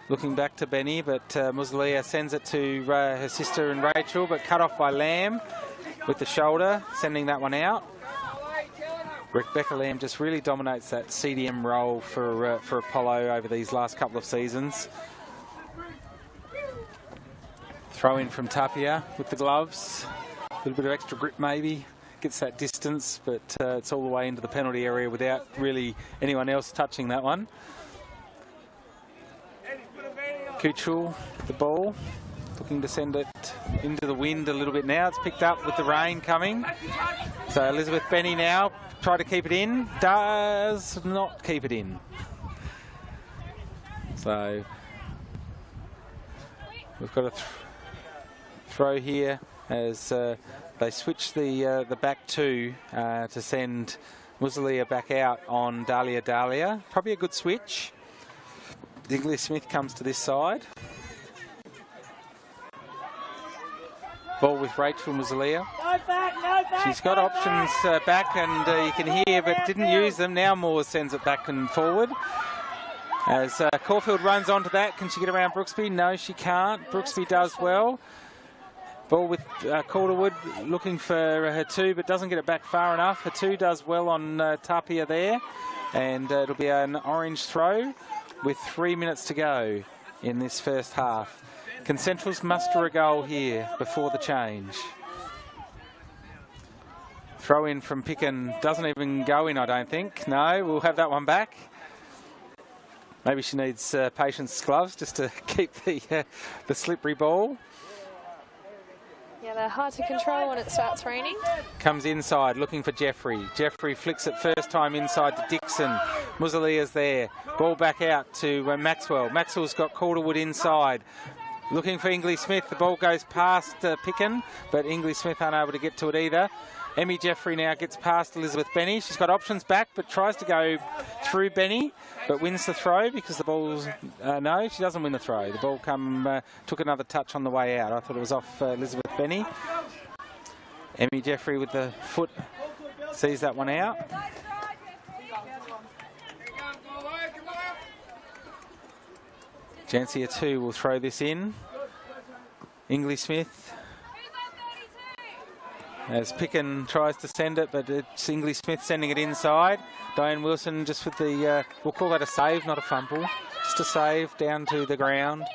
Looking back to Benny, but Muzalia sends it to her sister and Rachel, but cut off by Lamb with the shoulder, sending that one out. Rebecca Lamb just really dominates that CDM role for Apollo over these last couple of seasons. Throw in from Tapia with the gloves. A little bit of extra grip maybe. Gets that distance, but it's all the way into the penalty area without really anyone else touching that one. Kuchel, the ball, looking to send it into the wind a little bit now. It's picked up with the rain coming. So Elizabeth Benny now, try to keep it in. Does not keep it in. So we've got a throw here as they switch the back two to send Muzalia back out on Dahlia. Probably a good switch. Dingley Smith comes to this side. Ball with Rachel Muzalia. She's got options back, and you can hear, but didn't use them. Now Moore sends it back and forward. As Caulfield runs onto that, can she get around Brooksby? No, she can't. Brooksby does well. Ball with Calderwood looking for her two, but doesn't get it back far enough. Her two does well on Tapia there, and it'll be an orange throw with 3 minutes to go in this first half. Can Centrals muster a goal here before the change? Throw in from Picken, doesn't even go in, I don't think. No, we'll have that one back. Maybe she needs Patience gloves just to keep the slippery ball. Yeah, they're hard to control when it starts raining. Comes inside, looking for Jeffrey. Jeffrey flicks it first time inside to Dixon. Muzalia's there. Ball back out to Maxwell. Maxwell's got Calderwood inside. Looking for Ingley Smith. The ball goes past Picken, but Ingley Smith unable to get to it either. Emmy Jeffrey now gets past Elizabeth Benny. She's got options back, but tries to go through Benny, but wins the throw because the ball's... no, she doesn't win the throw. The ball took another touch on the way out. I thought it was off Elizabeth Benny. Emmy Jeffrey with the foot sees that one out. Jancia 2 will throw this in. Ingley Smith. As Picken tries to send it, but it's Ingley Smith sending it inside. Diane Wilson just with the, we'll call that a save, not a fumble. Just a save down to the ground.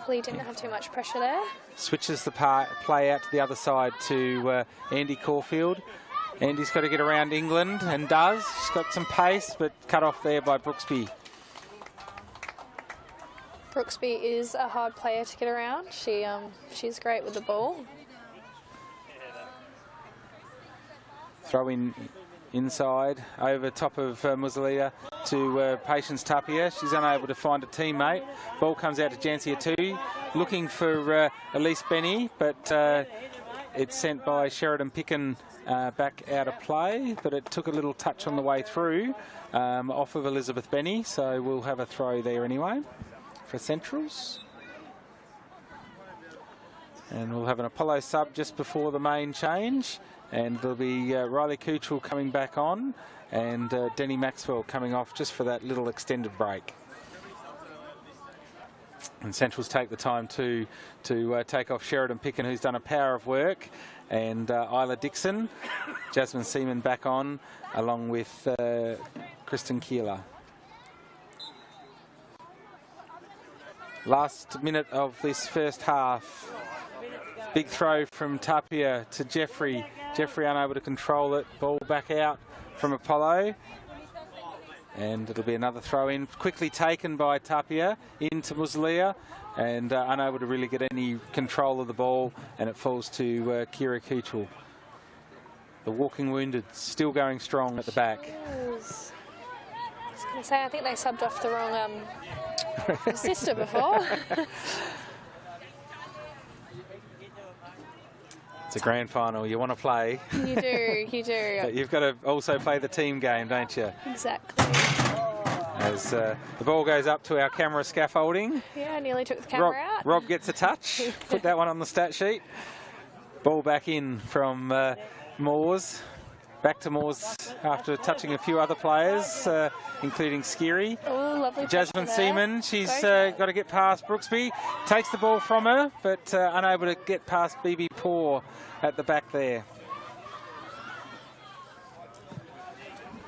Lee didn't have too much pressure there. Switches the play out to the other side to Andy Caulfield. Andy's got to get around England and does. She's got some pace, but cut off there by Brooksby. Brooksby is a hard player to get around. She's great with the ball. Throw in inside over top of Muzalia to Patience Tapia. She's unable to find a teammate. Ball comes out to Jancia 2, looking for Elise Benny, but it's sent by Sheridan Picken back out of play, but it took a little touch on the way through off of Elizabeth Benny, so we'll have a throw there anyway for Centrals. And we'll have an Apollo sub just before the main change. And there'll be Riley Kuchel coming back on and Denny Maxwell coming off just for that little extended break. And Centrals take the time to take off Sheridan Picken, who's done a power of work, and Isla Dixon. Jasmine Seaman back on, along with Kristen Keeler. Last minute of this first half. Big throw from Tapia to Jeffrey. Jeffrey unable to control it. Ball back out from Apollo. And it'll be another throw in. Quickly taken by Tapia into Muzalia. And unable to really get any control of the ball. And it falls to Kira Kuchel. The walking wounded still going strong at the back. I was going to say, I think they subbed off the wrong sister before. It's a grand final. You want to play. You do, you do. But you've got to also play the team game, don't you? Exactly. As the ball goes up to our camera scaffolding. Yeah, I nearly took the camera out. Rob gets a touch. Put that one on the stat sheet. Ball back in from Moores. Back to Moores after touching a few other players, including Skiri. Oh, lovely. Jasmine Seaman, she's got to get past Brooksby. Takes the ball from her, but unable to get past BB Poor at the back there.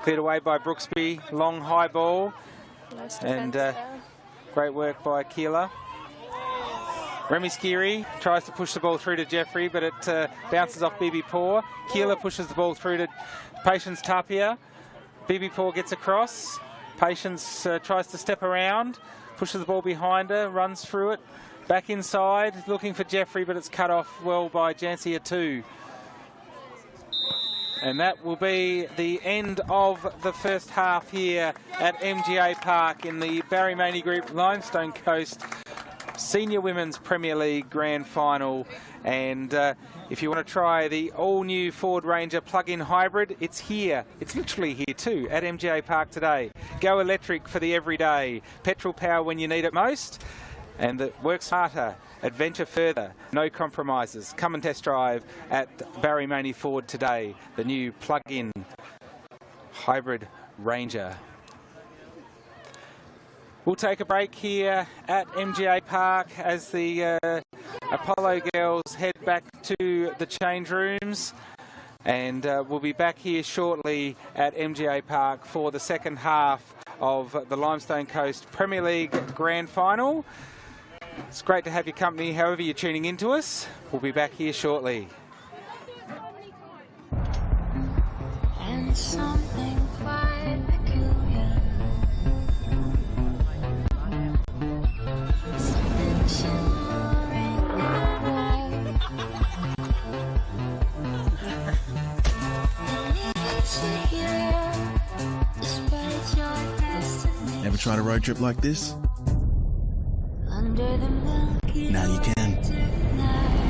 Cleared away by Brooksby. Long high ball. Nice and defence great work by Keela. Remy Skiri tries to push the ball through to Jeffrey, but it bounces off BB Poor. Keela pushes the ball through to Patience Tapia. BB Poor gets across. Patience tries to step around, pushes the ball behind her, runs through it. Back inside, looking for Jeffrey, but it's cut off well by Jansia too. And that will be the end of the first half here at MGA Park in the Barry Maney Group Limestone Coast Senior Women's Premier League Grand Final. And if you want to try the all-new Ford Ranger plug-in hybrid, it's here. It's literally here too at MGA Park today. Go electric for the everyday. Petrol power when you need it most. And that work smarter, adventure further, no compromises. Come and test drive at Barry Maney Ford today. The new plug-in hybrid Ranger. We'll take a break here at MGA Park as the Apollo girls head back to the change rooms. And we'll be back here shortly at MGA Park for the second half of the Limestone Coast Premier League Grand Final. It's great to have your company, however you're tuning into us. We'll be back here shortly. And something quite peculiar. Something shimmering in the Ever tried a road trip like this? Under the milky Now you can. tonight.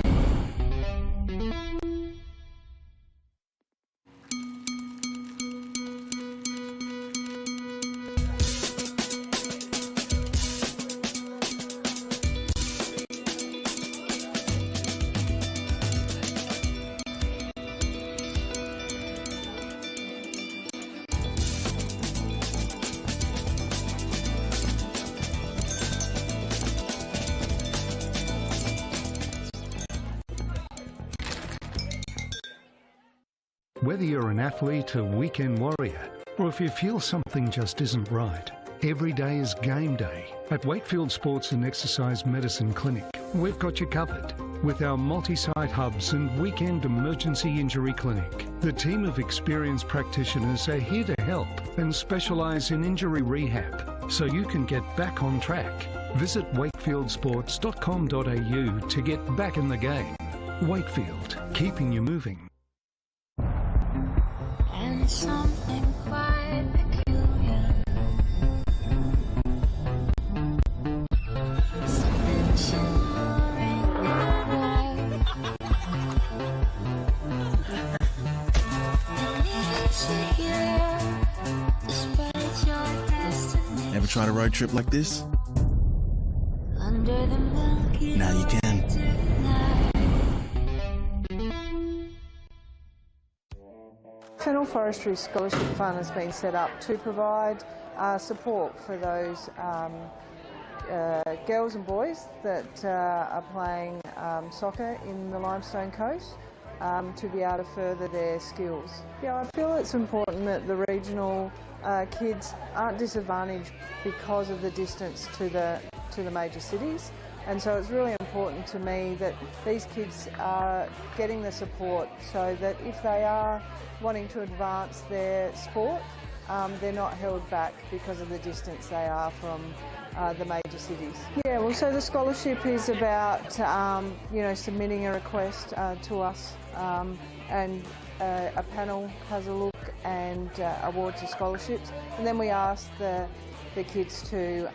Whether you're an athlete, a weekend warrior, or if you feel something just isn't right, every day is game day. At Wakefield Sports and Exercise Medicine Clinic, we've got you covered. With our multi-site hubs and weekend emergency injury clinic, the team of experienced practitioners are here to help and specialise in injury rehab so you can get back on track. Visit wakefieldsports.com.au to get back in the game. Wakefield, keeping you moving. And something quite peculiar. Something shimmering in the Ever tried a road trip like this? Under the milky Now you can. Fennel Forestry Scholarship Fund has been set up to provide support for those girls and boys that are playing soccer in the Limestone Coast to be able to further their skills. Yeah, I feel it's important that the regional kids aren't disadvantaged because of the distance to the major cities. And so it's really important to me that these kids are getting the support so that if they are wanting to advance their sport, they're not held back because of the distance they are from the major cities. Yeah, well, so the scholarship is about, submitting a request to us and a panel has a look and awards the scholarships, and then we ask the kids to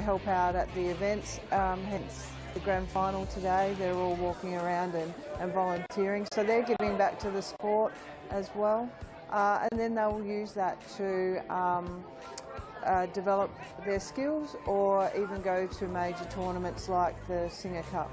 help out at the events, hence the grand final today. They're all walking around and volunteering, so they're giving back to the sport as well, and then they'll use that to develop their skills or even go to major tournaments like the Singer Cup.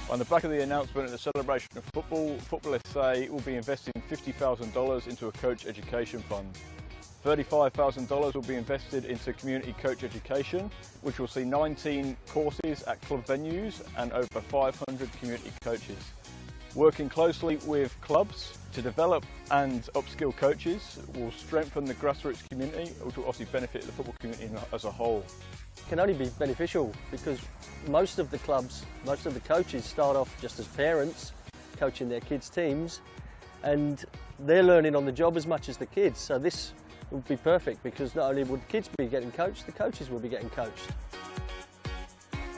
On the back of the announcement at the celebration of football, Football SA will be investing $50,000 into a coach education fund. $35,000 will be invested into community coach education, which will see 19 courses at club venues and over 500 community coaches. Working closely with clubs to develop and upskill coaches will strengthen the grassroots community, which will obviously benefit the football community as a whole. Can only be beneficial because most of the clubs, most of the coaches start off just as parents coaching their kids' teams, and they're learning on the job as much as the kids. So this would be perfect because not only would kids be getting coached, the coaches will be getting coached.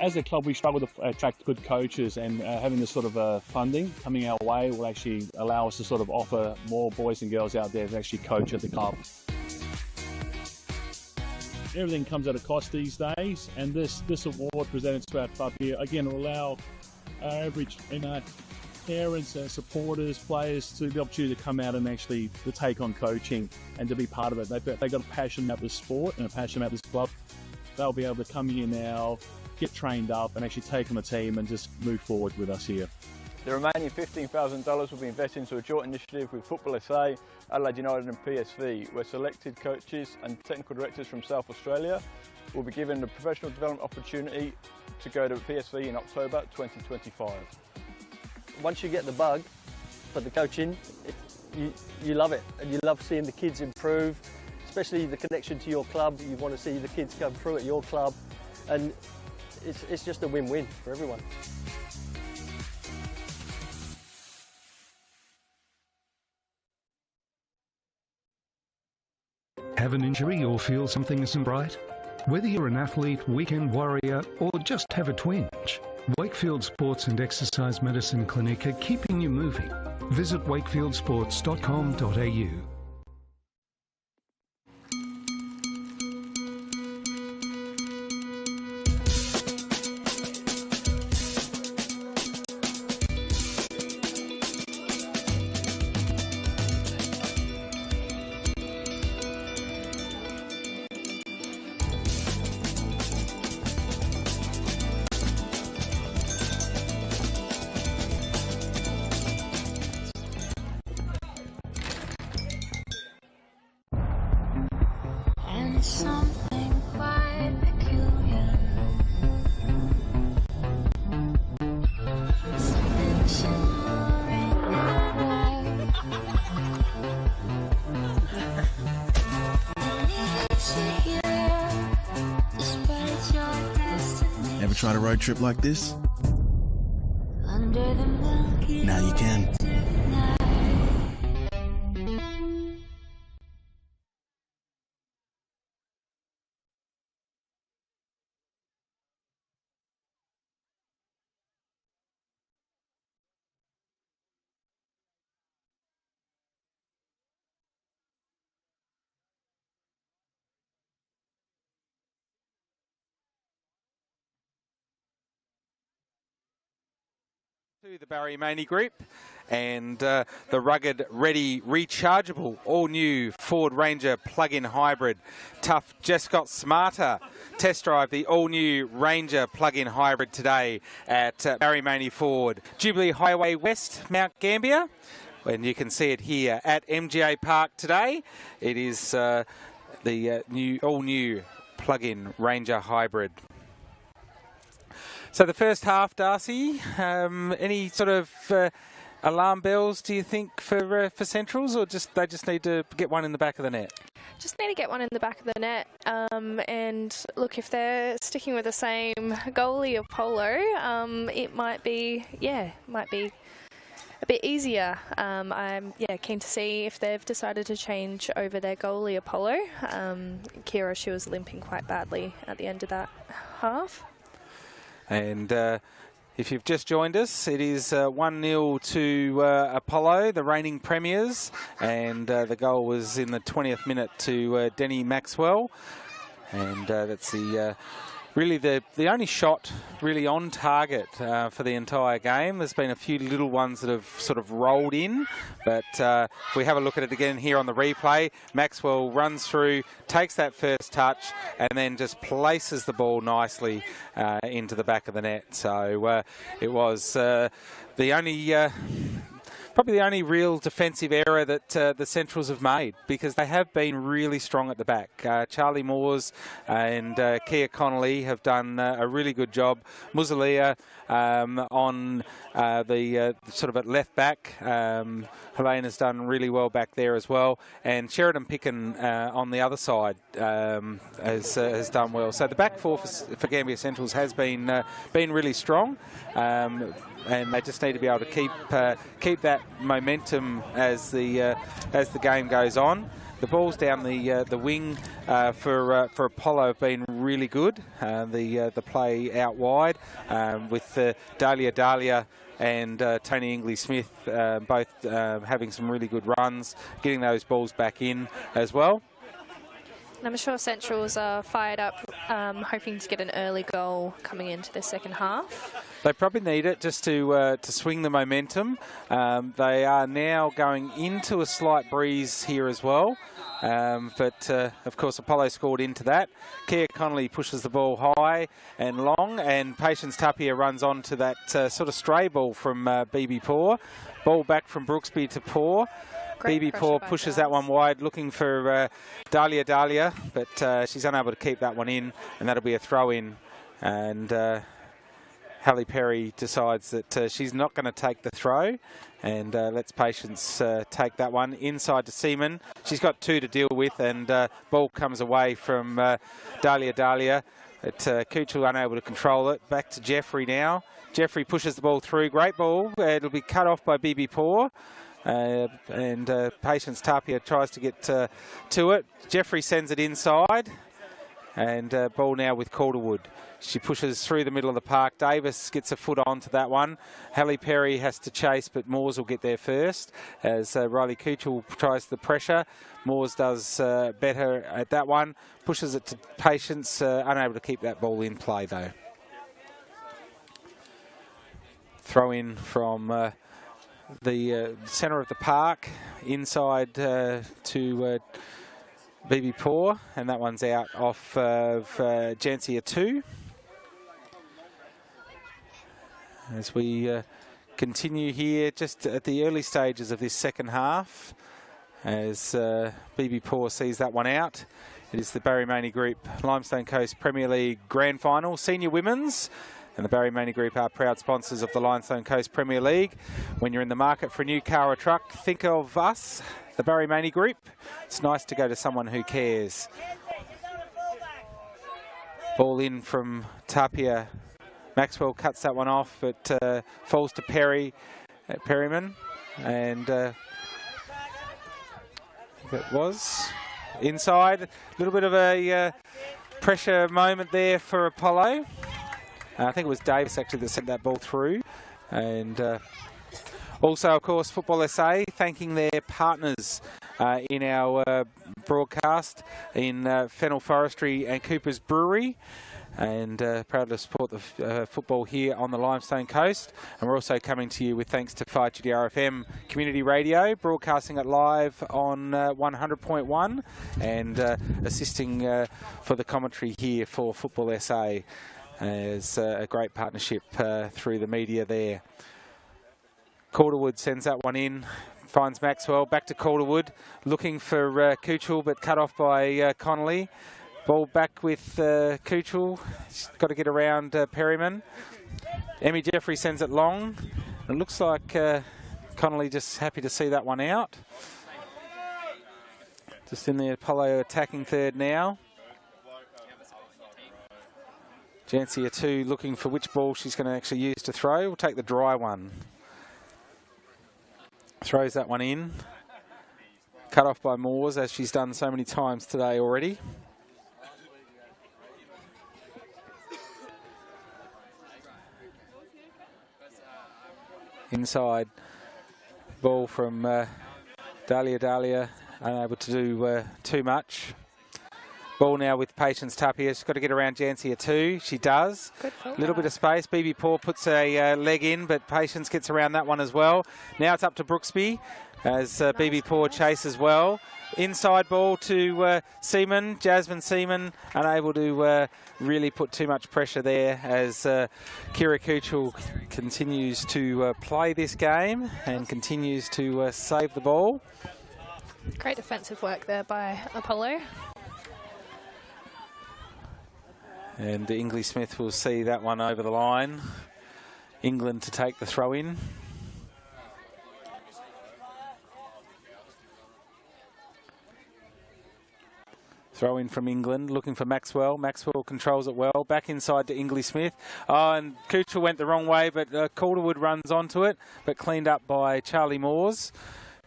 As a club, we struggle to attract good coaches, and having this sort of funding coming our way will actually allow us to sort of offer more boys and girls out there to actually coach at the club. Everything comes at a cost these days, and this award presented to our club here again will allow our average parents, supporters, players to the opportunity to come out and actually to take on coaching and to be part of it. They've got a passion about the sport and a passion about this club. They'll be able to come here now, get trained up, and actually take on the team and just move forward with us here. The remaining $15,000 will be invested into a joint initiative with Football SA, Adelaide United and PSV, where selected coaches and technical directors from South Australia will be given a professional development opportunity to go to PSV in October 2025. Once you get the bug for the coaching, you love it, and you love seeing the kids improve, especially the connection to your club. You want to see the kids come through at your club, and it's just a win-win for everyone. Have an injury or feel something isn't right? Whether you're an athlete, weekend warrior, or just have a twinge, Wakefield Sports and Exercise Medicine Clinic are keeping you moving. Visit wakefieldsports.com.au. And something quite peculiar. Something shimmering despite your destiny. Ever tried a road trip like this? Under the milky Now you can. tonight. To the Barry Maney Group and the rugged, ready, rechargeable, all-new Ford Ranger plug-in hybrid. Tough, just got smarter. Test drive the all-new Ranger plug-in hybrid today at Barry Maney Ford. Jubilee Highway West, Mount Gambier. And you can see it here at MGA Park today. It is the all-new plug-in Ranger hybrid. So the first half, Darcy, any sort of alarm bells, do you think, for Centrals, or they just need to get one in the back of the net? Just need to get one in the back of the net. And look, if they're sticking with the same goalie of Polo, it might be a bit easier. I'm keen to see if they've decided to change over their goalie Apollo. Kira, she was limping quite badly at the end of that half. And if you've just joined us, it is 1-0 to Apollo, the reigning premiers, and the goal was in the 20th minute to Denny Maxwell, and that's the really the only shot really on target for the entire game. There's been a few little ones that have sort of rolled in, but if we have a look at it again here on the replay, Maxwell runs through, takes that first touch, and then just places the ball nicely into the back of the net. So it was probably the only real defensive error that the Centrals have made, because they have been really strong at the back. Charlie Moores and Kia Connolly have done a really good job. Muzalia on the sort of at left back. Helene has done really well back there as well. And Sheridan Picken on the other side has done well. So the back four for Gambier Centrals has been really strong. And they just need to be able to keep that momentum as the game goes on. The balls down the wing for Apollo have been really good. The play out wide with Dahlia and Tony Ingley-Smith both having some really good runs, getting those balls back in as well. And I'm sure Centrals are fired up, hoping to get an early goal coming into the second half. They probably need it just to swing the momentum. They are now going into a slight breeze here as well. But of course, Apollo scored into that. Kia Connolly pushes the ball high and long, and Patience Tapia runs on to that sort of stray ball from BB Poor. Ball back from Brooksby to Poor. BB Poor pushes that one wide, looking for Dahlia, but she's unable to keep that one in, and that'll be a throw-in. And Halle Perry decides that she's not going to take the throw, and lets Patience take that one inside to Seaman. She's got two to deal with, and ball comes away from Dahlia. But Kuchel unable to control it. Back to Jeffrey now. Jeffrey pushes the ball through. Great ball. It'll be cut off by BB Poor. And Patience Tapia tries to get to it. Jeffrey sends it inside, and ball now with Calderwood. She pushes through the middle of the park. Davis gets a foot onto that one. Halle Perry has to chase, but Moores will get there first as Riley Kuchel tries the pressure. Moores does better at that one. Pushes it to Patience, unable to keep that ball in play though. Throw in from the centre of the park inside to BB Poor, and that one's out off of Jancia 2. As we continue here just at the early stages of this second half, as BB Poor sees that one out. It is the Barry Maney Group Limestone Coast Premier League Grand Final Senior Women's. And the Barry Maney Group are proud sponsors of the Limestone Coast Premier League. When you're in the market for a new car or truck, think of us, the Barry Maney Group. It's nice to go to someone who cares. Ball in from Tapia. Maxwell cuts that one off, but falls to Perryman. And I think it was inside. A little bit of a pressure moment there for Apollo. I think it was Davis actually that sent that ball through. And also, of course, Football SA thanking their partners in our broadcast in Fennel Forestry and Cooper's Brewery. And proud to support the football here on the Limestone Coast. And we're also coming to you with thanks to 5GD RFM Community Radio, broadcasting it live on 100.1 and assisting for the commentary here for Football SA. As a great partnership through the media there. Calderwood sends that one in, finds Maxwell, back to Calderwood, looking for Kuchel, but cut off by Connolly. Ball back with Kuchel, she's got to get around Perryman. Emmy Jeffrey sends it long. It looks like Connolly just happy to see that one out. Just in the Apollo attacking third now. Jancia 2 looking for which ball she's going to actually use to throw. We'll take the dry one. Throws that one in. Cut off by Moores, as she's done so many times today already. Inside ball from Dahlia, unable to do too much. Ball now with Patience Tapia. She's got to get around Jancia 2. She does. A little bit of space. BB Paw puts a leg in, but Patience gets around that one as well. Now it's up to Brooksby as BB Paw chases well. Inside ball to Seaman. Jasmine Seaman unable to really put too much pressure there as Kira Kuchel continues to play this game and continues to save the ball. Great defensive work there by Apollo. And Ingley Smith will see that one over the line. England to take the throw in. Throw in from England, looking for Maxwell. Maxwell controls it well. Back inside to Ingley Smith. Oh, and Kuchel went the wrong way, but Calderwood runs onto it, but cleaned up by Charlie Moores.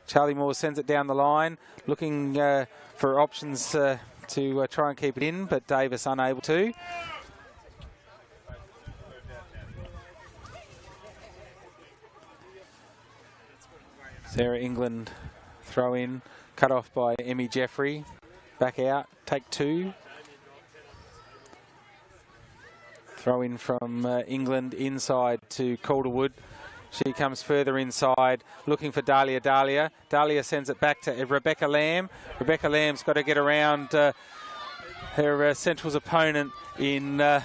Charlie Moores sends it down the line, looking for options to try and keep it in, but Davis unable to. Sarah England throw in, cut off by Emmy Jeffrey. Back out, take two. Throw in from England inside to Calderwood. She comes further inside, looking for Dahlia. Dahlia sends it back to Rebecca Lamb. Rebecca Lamb's got to get around her Central's opponent in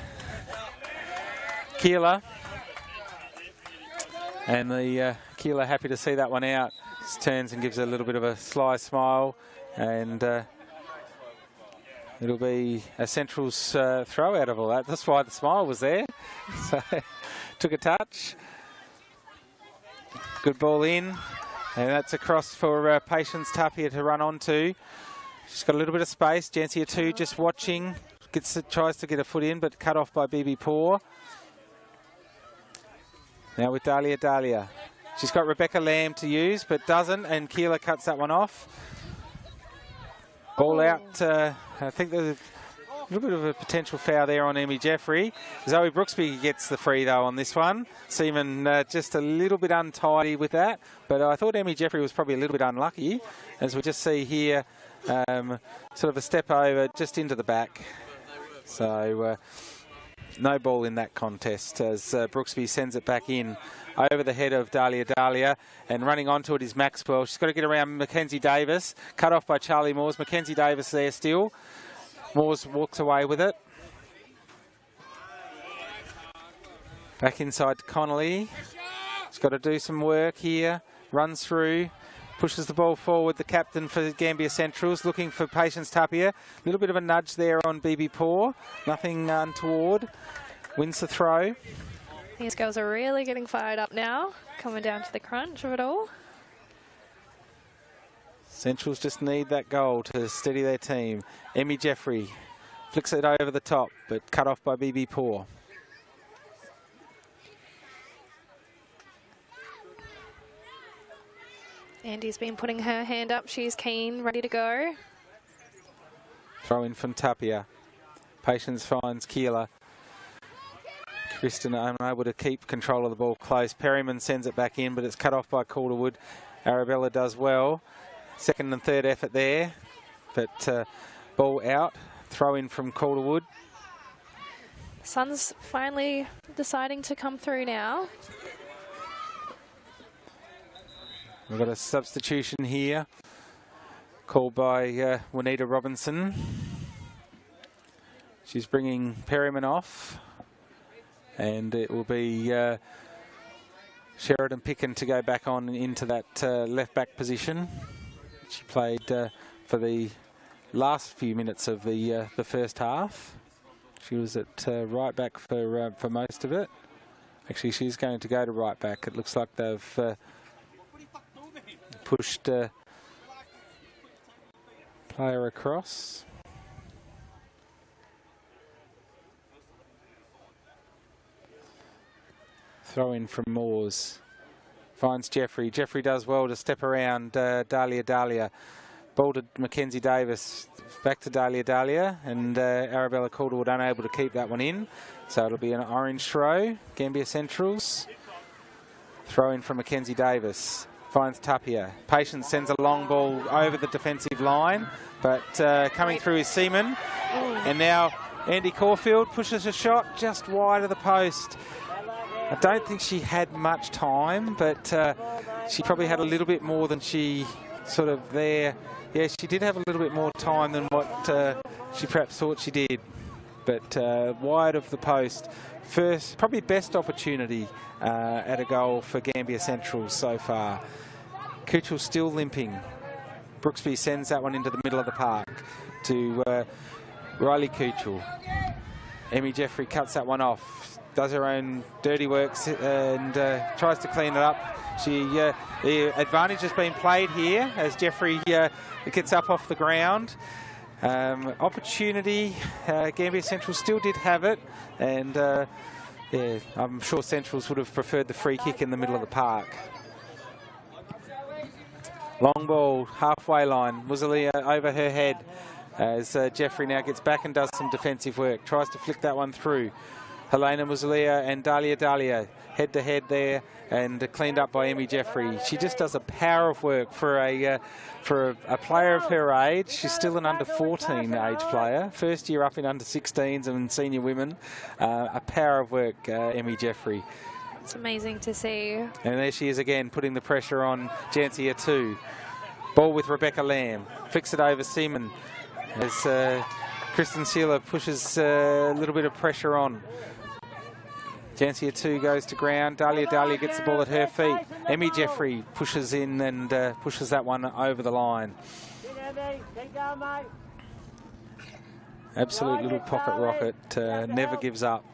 Keeler. And the Keeler happy to see that one out. Just turns and gives a little bit of a sly smile. And it'll be a Central's throw out of all that. That's why the smile was there. So took a touch. Good ball in, and that's across for Patience Tapia to run onto. She's got a little bit of space. Jancia 2 just watching, tries to get a foot in, but cut off by BB Paw. Now with Dahlia. She's got Rebecca Lamb to use, but doesn't, and Keeler cuts that one off. Ball out. I think there's a little bit of a potential foul there on Emmy Jeffrey. Zoe Brooksby gets the free though on this one. Seaman just a little bit untidy with that, but I thought Emmy Jeffrey was probably a little bit unlucky, as we just see here, sort of a step over just into the back. So no ball in that contest as Brooksby sends it back in over the head of Dahlia, and running onto it is Maxwell. She's got to get around Mackenzie Davis, cut off by Charlie Moores. Mackenzie Davis there still. Moores walks away with it. Back inside to Connolly. She's got to do some work here. Runs through. Pushes the ball forward. The captain for Gambier Centrals looking for Patience Tapia. A little bit of a nudge there on BB Paw. Nothing untoward. Wins the throw. These girls are really getting fired up now. Coming down to the crunch of it all. Centrals just need that goal to steady their team. Emmy Jeffrey flicks it over the top, but cut off by BB Paw. Andy's been putting her hand up. She's keen, ready to go. Throw in from Tapia. Patience finds Keeler. Kristen unable to keep control of the ball close. Perryman sends it back in, but it's cut off by Calderwood. Arabella does well. Second and third effort there, but ball out. Throw in from Calderwood. Sun's finally deciding to come through now. We've got a substitution here called by Juanita Robinson. She's bringing Perryman off, and it will be Sheridan Picken to go back on into that left back position. She played for the last few minutes of the first half. She was at right back for most of it. Actually, she's going to go to right back. It looks like they've pushed player across. Throw in from Moores. Finds Jeffrey. Jeffrey does well to step around Dahlia. Ball to Mackenzie Davis. Back to Dahlia. And Arabella Calderwood unable to keep that one in. So it'll be an orange throw. Gambier Centrals. Throw in from Mackenzie Davis. Finds Tapia. Patience sends a long ball over the defensive line. But coming through is Seaman. And now Andy Caulfield pushes a shot just wide of the post. I don't think she had much time, but she probably had a little bit more than she sort of there. Yeah, she did have a little bit more time than what she perhaps thought she did. But wide of the post. First, probably best opportunity at a goal for Gambier Central so far. Kuchel still limping. Brooksby sends that one into the middle of the park to Riley Kuchel. Emmy Jeffrey cuts that one off. Does her own dirty works and tries to clean it up. The advantage has been played here as Jeffrey gets up off the ground. Opportunity, Gambier Central still did have it, and yeah, I'm sure Centrals would have preferred the free kick in the middle of the park. Long ball, halfway line, Muzalia over her head as Jeffrey now gets back and does some defensive work. Tries to flick that one through. Helena Muzalia and Dahlia head to head there and cleaned up by Emmy Jeffrey. She just does a power of work for a player of her age. She's still an under 14 age player, first year up in under 16s and senior women. A power of work, Emmy Jeffrey. It's amazing to see. And there she is again, putting the pressure on Jancia 2. Ball with Rebecca Lamb. Flicks it over Seaman as Kristen Sealer pushes a little bit of pressure on. Jancia 2 goes to ground. Dahlia gets the ball at her feet. Emmy Jeffrey pushes in and pushes that one over the line. Absolute little pocket rocket. Never gives up.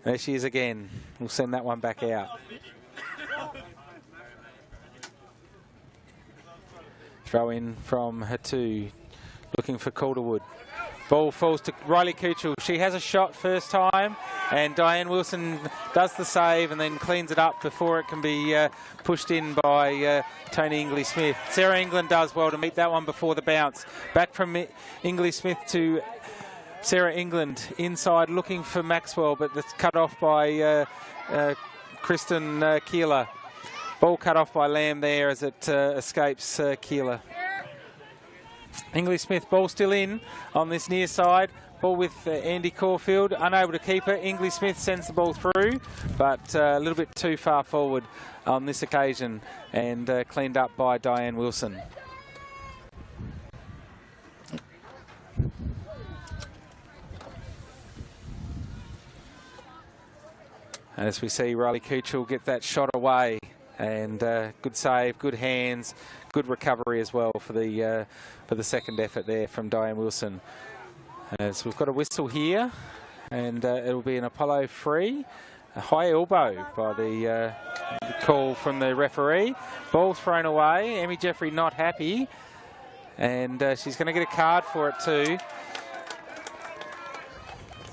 There she is again. We'll send that one back out. Throw in from Hatu. Looking for Calderwood. Ball falls to Riley Kuchel. She has a shot first time, and Diane Wilson does the save and then cleans it up before it can be pushed in by Tony Ingley-Smith. Sarah England does well to meet that one before the bounce. Back from Ingley-Smith to Sarah England inside looking for Maxwell, but that's cut off by Kristen Keeler. Ball cut off by Lamb there as it escapes Keeler. Ingley-Smith, ball still in on this near side. Ball with Andy Caulfield, unable to keep it. Ingley-Smith sends the ball through, but a little bit too far forward on this occasion and cleaned up by Diane Wilson. As we see Riley Kuchel get that shot away, and good save, good hands, good recovery as well for the second effort there from Diane Wilson. So we've got a whistle here, and it'll be an Apollo free. A high elbow by the call from the referee. Ball thrown away. Emmy Jeffrey not happy, and she's going to get a card for it too.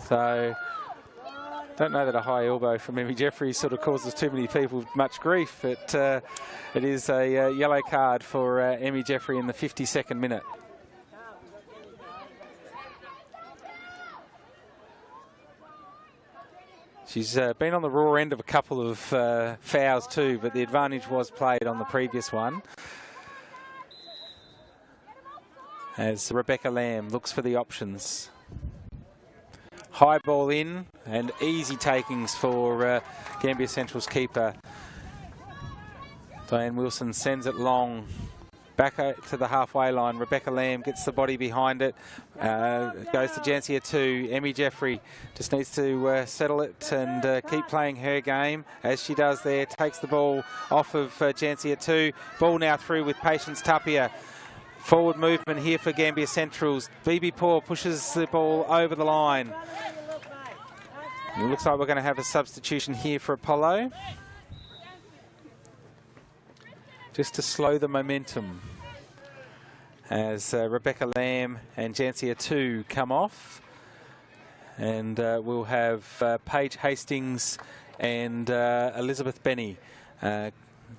So don't know that a high elbow from Emmy Jeffrey sort of causes too many people much grief, but it is a yellow card for Emmy Jeffrey in the 52nd minute. She's been on the raw end of a couple of fouls too, but the advantage was played on the previous one. As Rebecca Lamb looks for the options. High ball in and easy takings for Gambier Central's keeper. Diane Wilson sends it long. Back to the halfway line. Rebecca Lamb gets the body behind it. Goes to Jancia 2. Emmy Jeffrey just needs to settle it and keep playing her game as she does there. Takes the ball off of Jancia 2. Ball now through with Patience Tapia. Forward movement here for Gambier Centrals. Bibi Paul pushes the ball over the line. It looks like we're going to have a substitution here for Apollo. just to slow the momentum as Rebecca Lamb and Jancia 2 come off. And we'll have Paige Hastings and Elizabeth Benny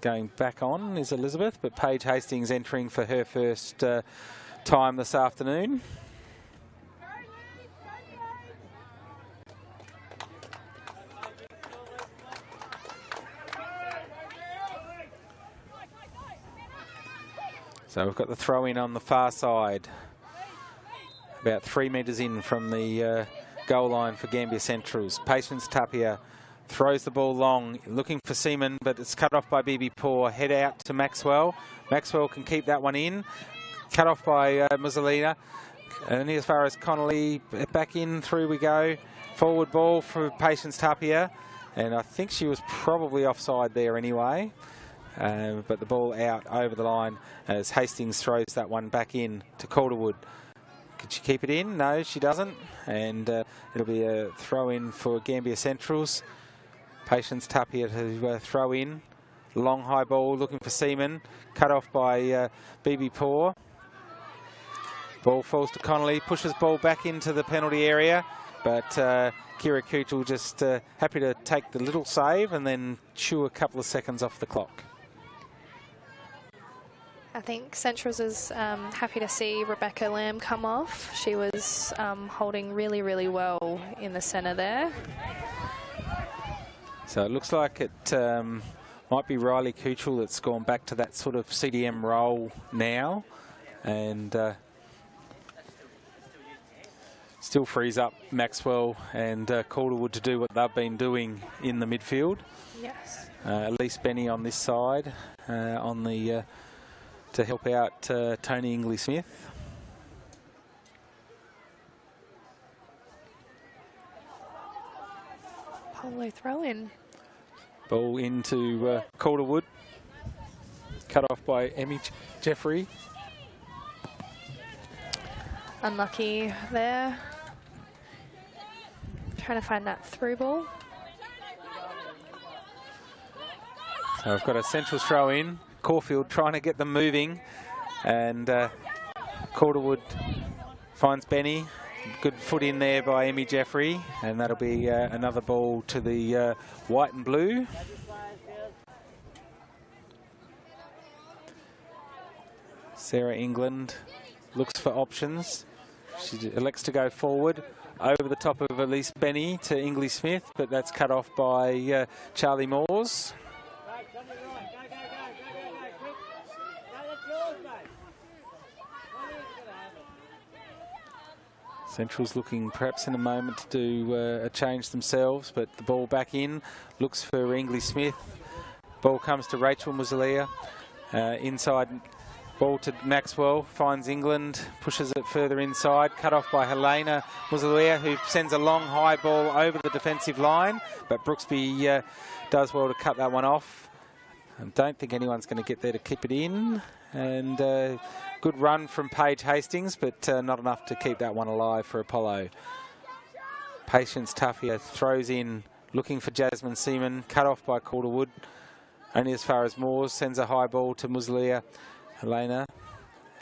going back on is Elizabeth, but Paige Hastings entering for her first time this afternoon. So we've got the throw in on the far side, about 3 metres in from the goal line for Gambier Centrals. Patience Tapia throws the ball long, looking for Seaman, but it's cut off by Bibi Poor. Head out to Maxwell. Maxwell can keep that one in. Cut off by Muzzolina. Only as far as Connolly. Back in, through we go. Forward ball for Patience Tapia. And I think she was probably offside there anyway. But the ball out over the line as Hastings throws that one back in to Calderwood. Could she keep it in? No, she doesn't. And it'll be a throw in for Gambier Centrals. Patience Tapia to throw in. Long high ball looking for Seaman. Cut off by Bibi Poor. Ball falls to Connolly. Pushes ball back into the penalty area. But Kira Kuchel just happy to take the little save and then chew a couple of seconds off the clock. I think Centrals is happy to see Rebecca Lamb come off. She was holding really, really well in the centre there. So it looks like it might be Riley Kuchel that's gone back to that sort of CDM role now. And still frees up Maxwell and Calderwood to do what they've been doing in the midfield. Yes. Elise Benny on this side on the to help out Tony Ingley-Smith. Polo throw in. Ball into Calderwood. Cut off by Emmy Jeffrey. Unlucky there. Trying to find that through ball. So I've got a Centrals throw in. Caulfield trying to get them moving, and Calderwood finds Benny. Good foot in there by Emmy Jeffrey, and that'll be another ball to the white and blue. Sarah England looks for options. She elects to go forward over the top of Elise Benny to Ingley Smith, but that's cut off by Charlie Moores. Central's looking perhaps in a moment to do a change themselves, but the ball back in, looks for Ingley Smith. Ball comes to Rachel Muzzolea. Inside, ball to Maxwell, finds England, pushes it further inside, cut off by Helena Muzzolea, who sends a long high ball over the defensive line, but Brooksby does well to cut that one off. I don't think anyone's going to get there to keep it in. And good run from Paige Hastings, but not enough to keep that one alive for Apollo. Patience Tapia throws in, looking for Jasmine Seaman, cut off by Calderwood. Only as far as Moores, sends a high ball to Muzzolea. Helena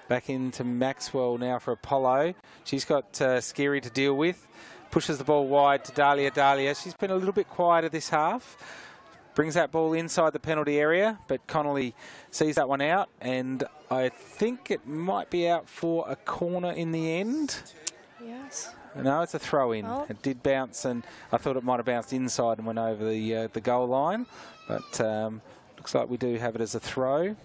back into Maxwell now for Apollo. She's got Scary to deal with. Pushes the ball wide to Dahlia. Dahlia, she's been a little bit quieter this half. Brings that ball inside the penalty area, but Connolly sees that one out, and I think it might be out for a corner in the end. Yes. No, it's a throw-in. Oh. It did bounce, and I thought it might have bounced inside and went over the goal line, but looks like we do have it as a throw,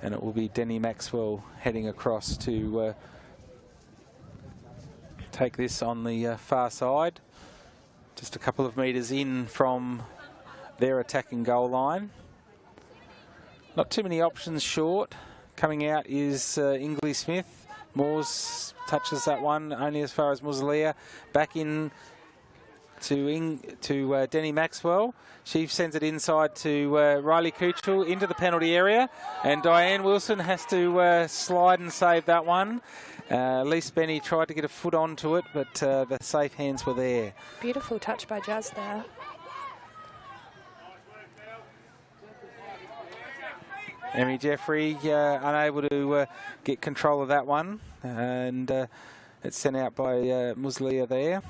and it will be Denny Maxwell heading across to take this on the far side. Just a couple of metres in from their attacking goal line. Not too many options short. Coming out is Ingley Smith. Moores touches that one only as far as Muzzolea. Back in to Denny Maxwell. She sends it inside to Riley Kuchel into the penalty area, and Diane Wilson has to slide and save that one. Elise Benny tried to get a foot onto it, but the safe hands were there. Beautiful touch by Jazz there. Emmy Jeffrey unable to get control of that one, and it's sent out by Muslia there.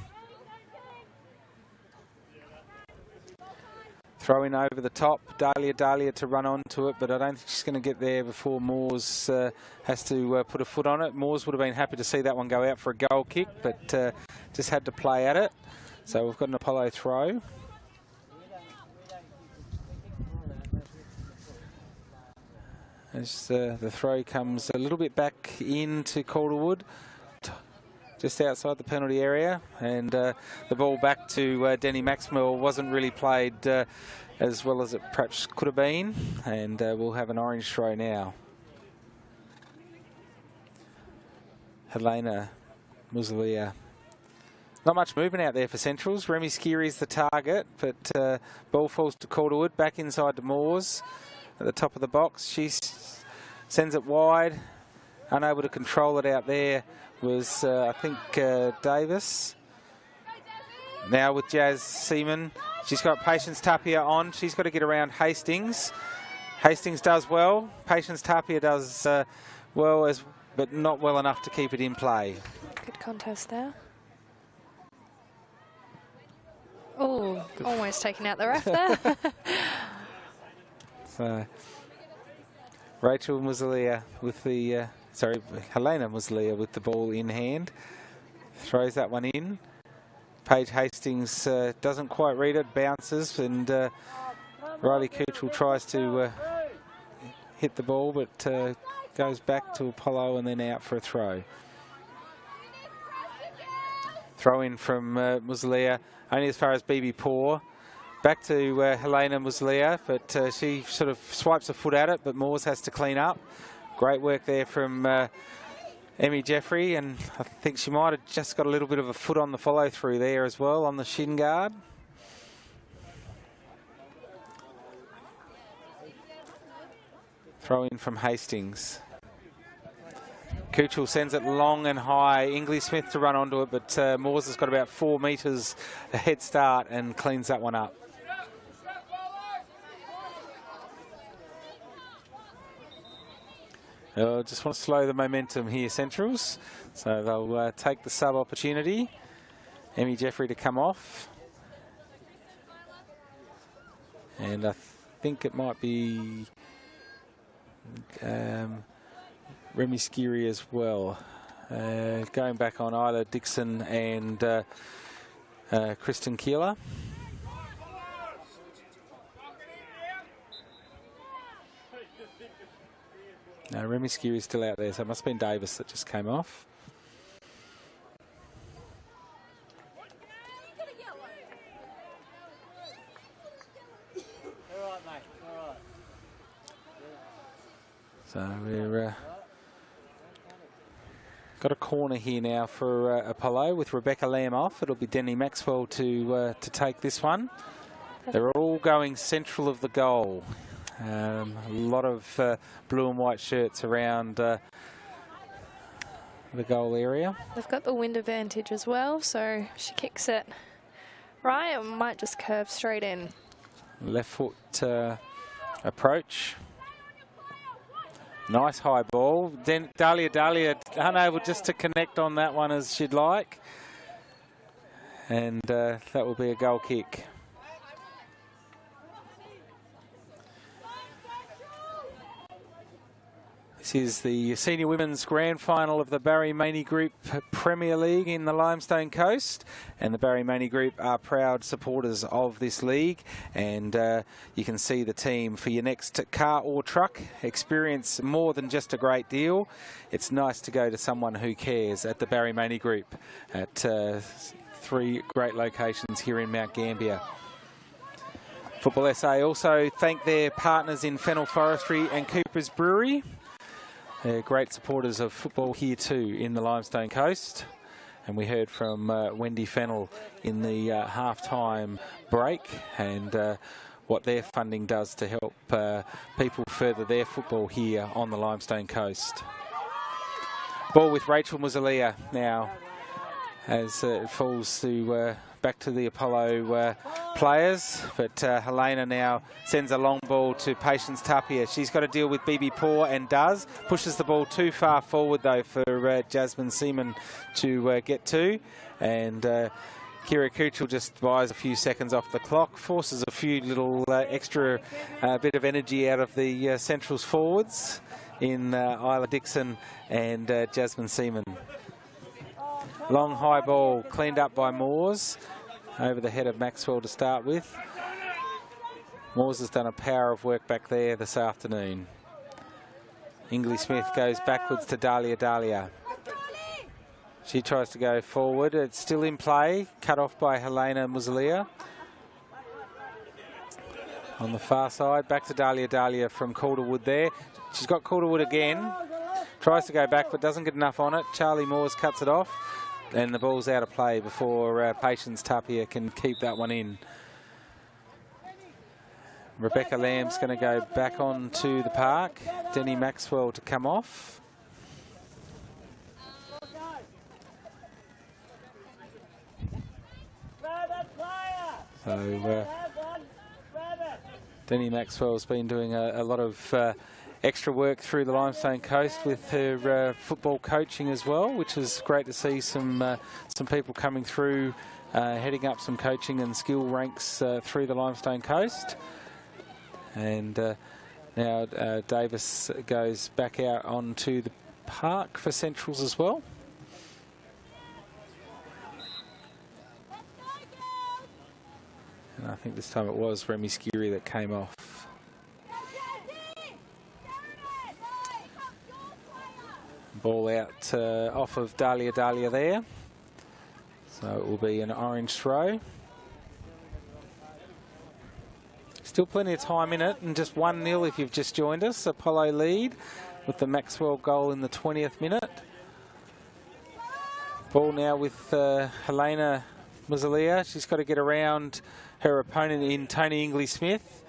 Throwing over the top, Dahlia to run onto it, but I don't think she's going to get there before Moores has to put a foot on it. Moores would have been happy to see that one go out for a goal kick, but just had to play at it. So we've got an Apollo throw. As the throw comes a little bit back into Calderwood, just outside the penalty area, and the ball back to Denny Maxwell wasn't really played as well as it perhaps could have been, and we'll have an orange throw now. Helena Muslia. Not much movement out there for Centrals. Remy Skiri is the target, but ball falls to Calderwood, back inside to Moores at the top of the box. She sends it wide, unable to control it out there was, I think, Davis. Now with Jazz Seaman, she's got Patience Tapia on. She's got to get around Hastings. Hastings does well. Patience Tapia does well, but not well enough to keep it in play. Good contest there. Oh, almost taking out the ref there. So, Rachel Muslia with the, Helena Muslia with the ball in hand. Throws that one in. Paige Hastings doesn't quite read it, bounces, and Riley Coochel tries to hit the ball, but goes back to Apollo and then out for a throw. Throw in from Muslia, only as far as BB Paw. Back to Helena Muslia, but she sort of swipes a foot at it, but Moores has to clean up. Great work there from Emmy Jeffrey, and I think she might have just got a little bit of a foot on the follow through there as well on the shin guard. Throw in from Hastings. Coochel sends it long and high. Ingley Smith to run onto it, but Moores has got about 4 metres a head start and cleans that one up. Just want to slow the momentum here, Centrals. So they'll take the sub opportunity. Emmy Jeffrey to come off. And I think it might be Remy Skiri as well. Going back on either Dixon and Kristen Keeler. No, Remy Skiri is still out there, so it must have been Davis that just came off. So we're got a corner here now for Apollo with Rebecca Lamb off. It'll be Denny Maxwell to take this one. They're all going central of the goal. A lot of blue and white shirts around the goal area. They've got the wind advantage as well, so she kicks it right. It might just curve straight in. Left foot approach. Nice high ball. Then Dahlia unable just to connect on that one as she'd like. And that will be a goal kick. This is the Senior Women's Grand Final of the Barry Maney Group Premier League in the Limestone Coast, and the Barry Maney Group are proud supporters of this league, and you can see the team for your next car or truck. Experience more than just a great deal. It's nice to go to someone who cares at the Barry Maney Group at 3 great locations here in Mount Gambier. Football SA also thank their partners in Fennel Forestry and Cooper's Brewery. They're great supporters of football here too in the Limestone Coast. And we heard from Wendy Fennel in the half-time break and what their funding does to help people further their football here on the Limestone Coast. Ball with Rachel Muslia now as it falls to back to the Apollo players, but Helena now sends a long ball to Patience Tapia. She's got to deal with BB Poor and does. Pushes the ball too far forward though for Jasmine Seaman to get to, and Kira Kuchel just buys a few seconds off the clock, forces a few little extra bit of energy out of the Central's forwards in Isla Dixon and Jasmine Seaman. Long high ball cleaned up by Moores over the head of Maxwell to start with. Moores has done a power of work back there this afternoon. Ingley Smith goes backwards to Dahlia. She tries to go forward. It's still in play. Cut off by Helena Muzalia. On the far side, back to Dahlia from Calderwood there. She's got Calderwood again. Tries to go back but doesn't get enough on it. Charlie Moores cuts it off. And the ball's out of play before Patience Tapia can keep that one in. Rebecca Lamb's going to go back onto the park. Denny Maxwell to come off. So Denny Maxwell's been doing a lot of extra work through the Limestone Coast with her football coaching as well, which is great to see some people coming through, heading up some coaching and skill ranks through the Limestone Coast. And now Davis goes back out onto the park for Centrals as well. And I think this time it was Remy Skiri that came off. Ball out off of Dahlia there. So it will be an orange throw. Still plenty of time in it, and just 1-0 if you've just joined us. Apollo lead with the Maxwell goal in the 20th minute. Ball now with Helena Muzalia. She's got to get around her opponent in Tony Ingley Smith,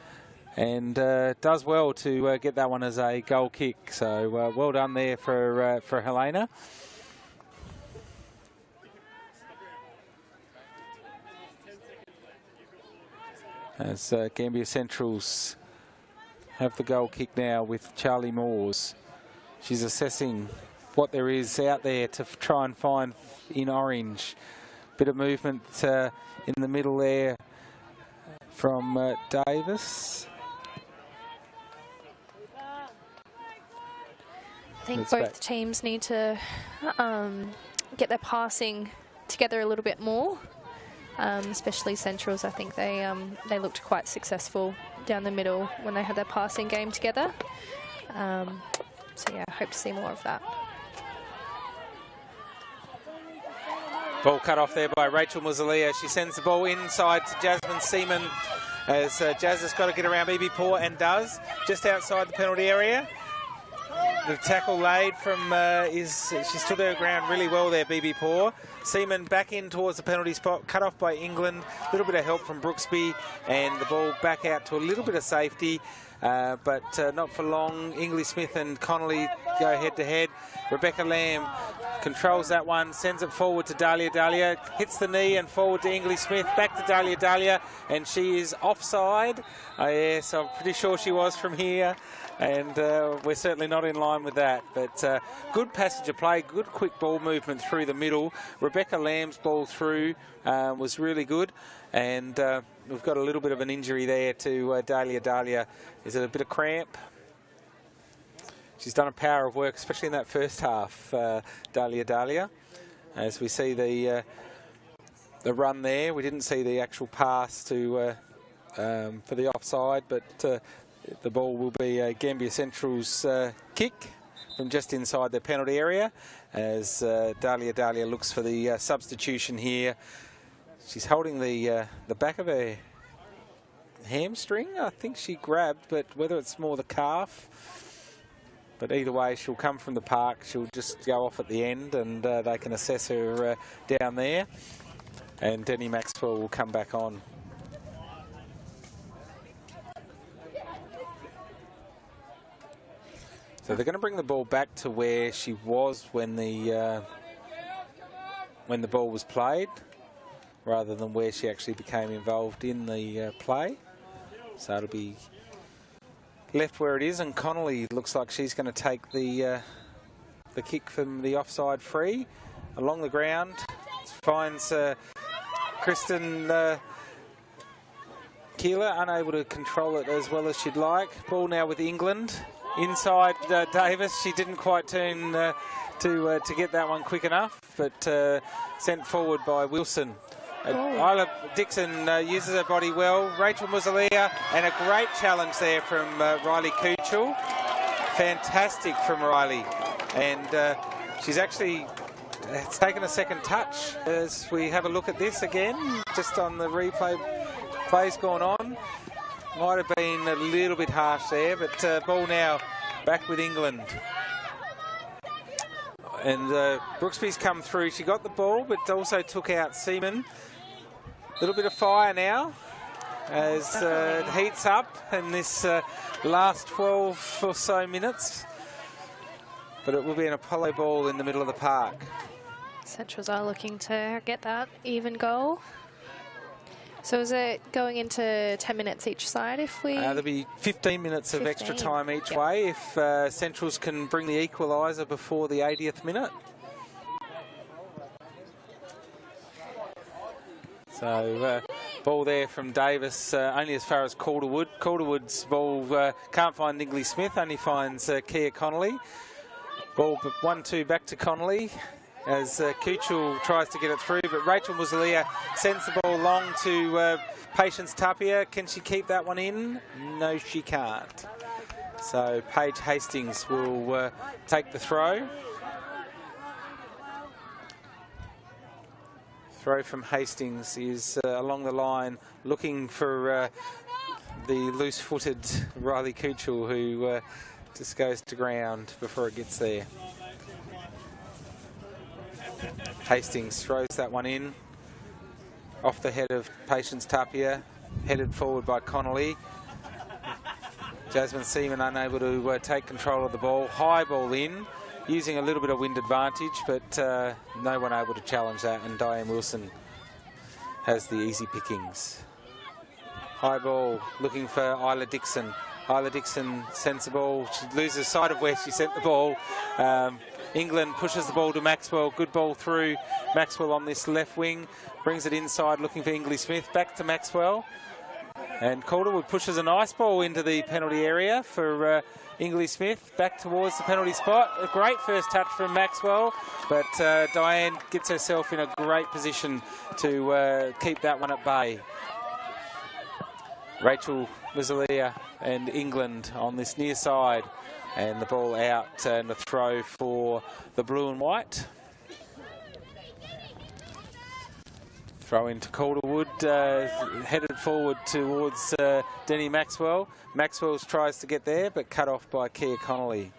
and does well to get that one as a goal kick. So well done there for Helena. As Gambier Centrals have the goal kick now with Charlie Moores. She's assessing what there is out there to try and find in orange. Bit of movement in the middle there from Davis. I think both teams need to get their passing together a little bit more. Especially Centrals, I think they looked quite successful down the middle when they had their passing game together. So yeah, I hope to see more of that. Ball cut off there by Rachel Muzalia. She sends the ball inside to Jasmine Seaman as Jazz has got to get around BB Poor and does, just outside the penalty area. The tackle laid from she stood her ground really well there, BB Poor. Seaman back in towards the penalty spot, cut off by England. A little bit of help from Brooksby, and the ball back out to a little bit of safety, but not for long. Ingley Smith and Connolly go head to head. Rebecca Lamb controls that one, sends it forward to Dahlia. Hits the knee and forward to Ingley Smith, back to Dahlia, and she is offside. Yes, I'm pretty sure she was from here. And we're certainly not in line with that. But good passage of play, good quick ball movement through the middle. Rebecca Lamb's ball through was really good. And we've got a little bit of an injury there to Dahlia. Is it a bit of cramp? She's done a power of work, especially in that first half, Dahlia. As we see the run there, we didn't see the actual pass to for the offside, but the ball will be a Gambier Central's kick from just inside the penalty area as Dahlia looks for the substitution here. She's holding the back of her hamstring, I think she grabbed, but whether it's more the calf. But either way, she'll come from the park. She'll just go off at the end, and they can assess her down there. And Denny Maxwell will come back on. So they're going to bring the ball back to where she was when the ball was played, rather than where she actually became involved in the play. So it'll be left where it is, and Connolly looks like she's going to take the kick from the offside free along the ground. Finds Kristen Keeler unable to control it as well as she'd like. Ball now with England. Inside Davis. She didn't quite turn to get that one quick enough, but sent forward by Wilson. Isla Dixon uses her body well. Rachel Muzalia, and a great challenge there from Riley Kuchel. Fantastic from Riley. And she's actually taken a second touch as we have a look at this again, just on the replay. Play's gone on. Might have been a little bit harsh there, but ball now back with England. And Brooksby's come through. She got the ball, but also took out Seaman. A little bit of fire now as it heats up in this last 12 or so minutes. But it will be an Apollo ball in the middle of the park. Centrals are looking to get that even goal. So is it going into 10 minutes each side if we... There'll be 15 minutes of extra time each way if Centrals can bring the equaliser before the 80th minute. So ball there from Davis, only as far as Calderwood. Calderwood's ball can't find Nigley Smith, only finds Kia Connolly. Ball 1-2 back to Connolly as Kuchel tries to get it through, but Rachel Muzalia sends the ball long to Patience Tapia. Can she keep that one in? No, she can't. So Paige Hastings will take the throw. Throw from Hastings is along the line, looking for the loose-footed Riley Kuchel, who just goes to ground before it gets there. Hastings throws that one in, off the head of Patience Tapia, headed forward by Connolly. Jasmine Seaman unable to take control of the ball. High ball in, using a little bit of wind advantage, but no one able to challenge that, and Diane Wilson has the easy pickings. High ball, looking for Isla Dixon. Isla Dixon sends the ball. She loses sight of where she sent the ball. England pushes the ball to Maxwell. Good ball through. Maxwell on this left wing. Brings it inside, looking for Ingley Smith. Back to Maxwell. And Calderwood pushes a nice ball into the penalty area for Ingley Smith. Back towards the penalty spot. A great first touch from Maxwell. But Diane gets herself in a great position to keep that one at bay. Rachel Muzalia and England on this near side, and the ball out and a throw for the blue and white. Throw into Calderwood, headed forward towards Denny Maxwell. Maxwell tries to get there, but cut off by Kia Connolly.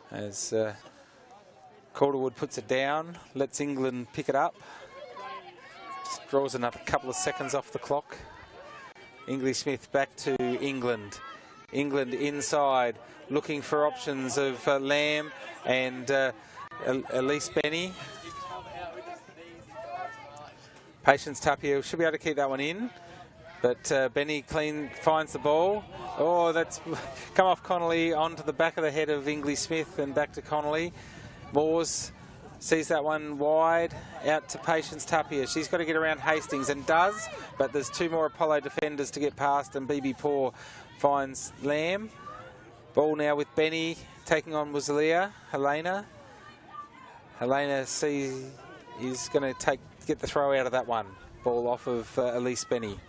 As Calderwood puts it down, lets England pick it up. Just draws another couple of seconds off the clock. Ingley Smith back to England. England inside, looking for options of Lamb and Elise Benny. Patience Tapia should be able to keep that one in, but Benny finds the ball. Oh, that's come off Connolly onto the back of the head of Ingley Smith and back to Connolly. Moores sees that one wide, out to Patience Tapia. She's got to get around Hastings, and does, but there's two more Apollo defenders to get past, and BB Poor finds Lamb. Ball now with Benny, taking on Muzalia. Helena is going to get the throw out of that one. Ball off of Elise Benny.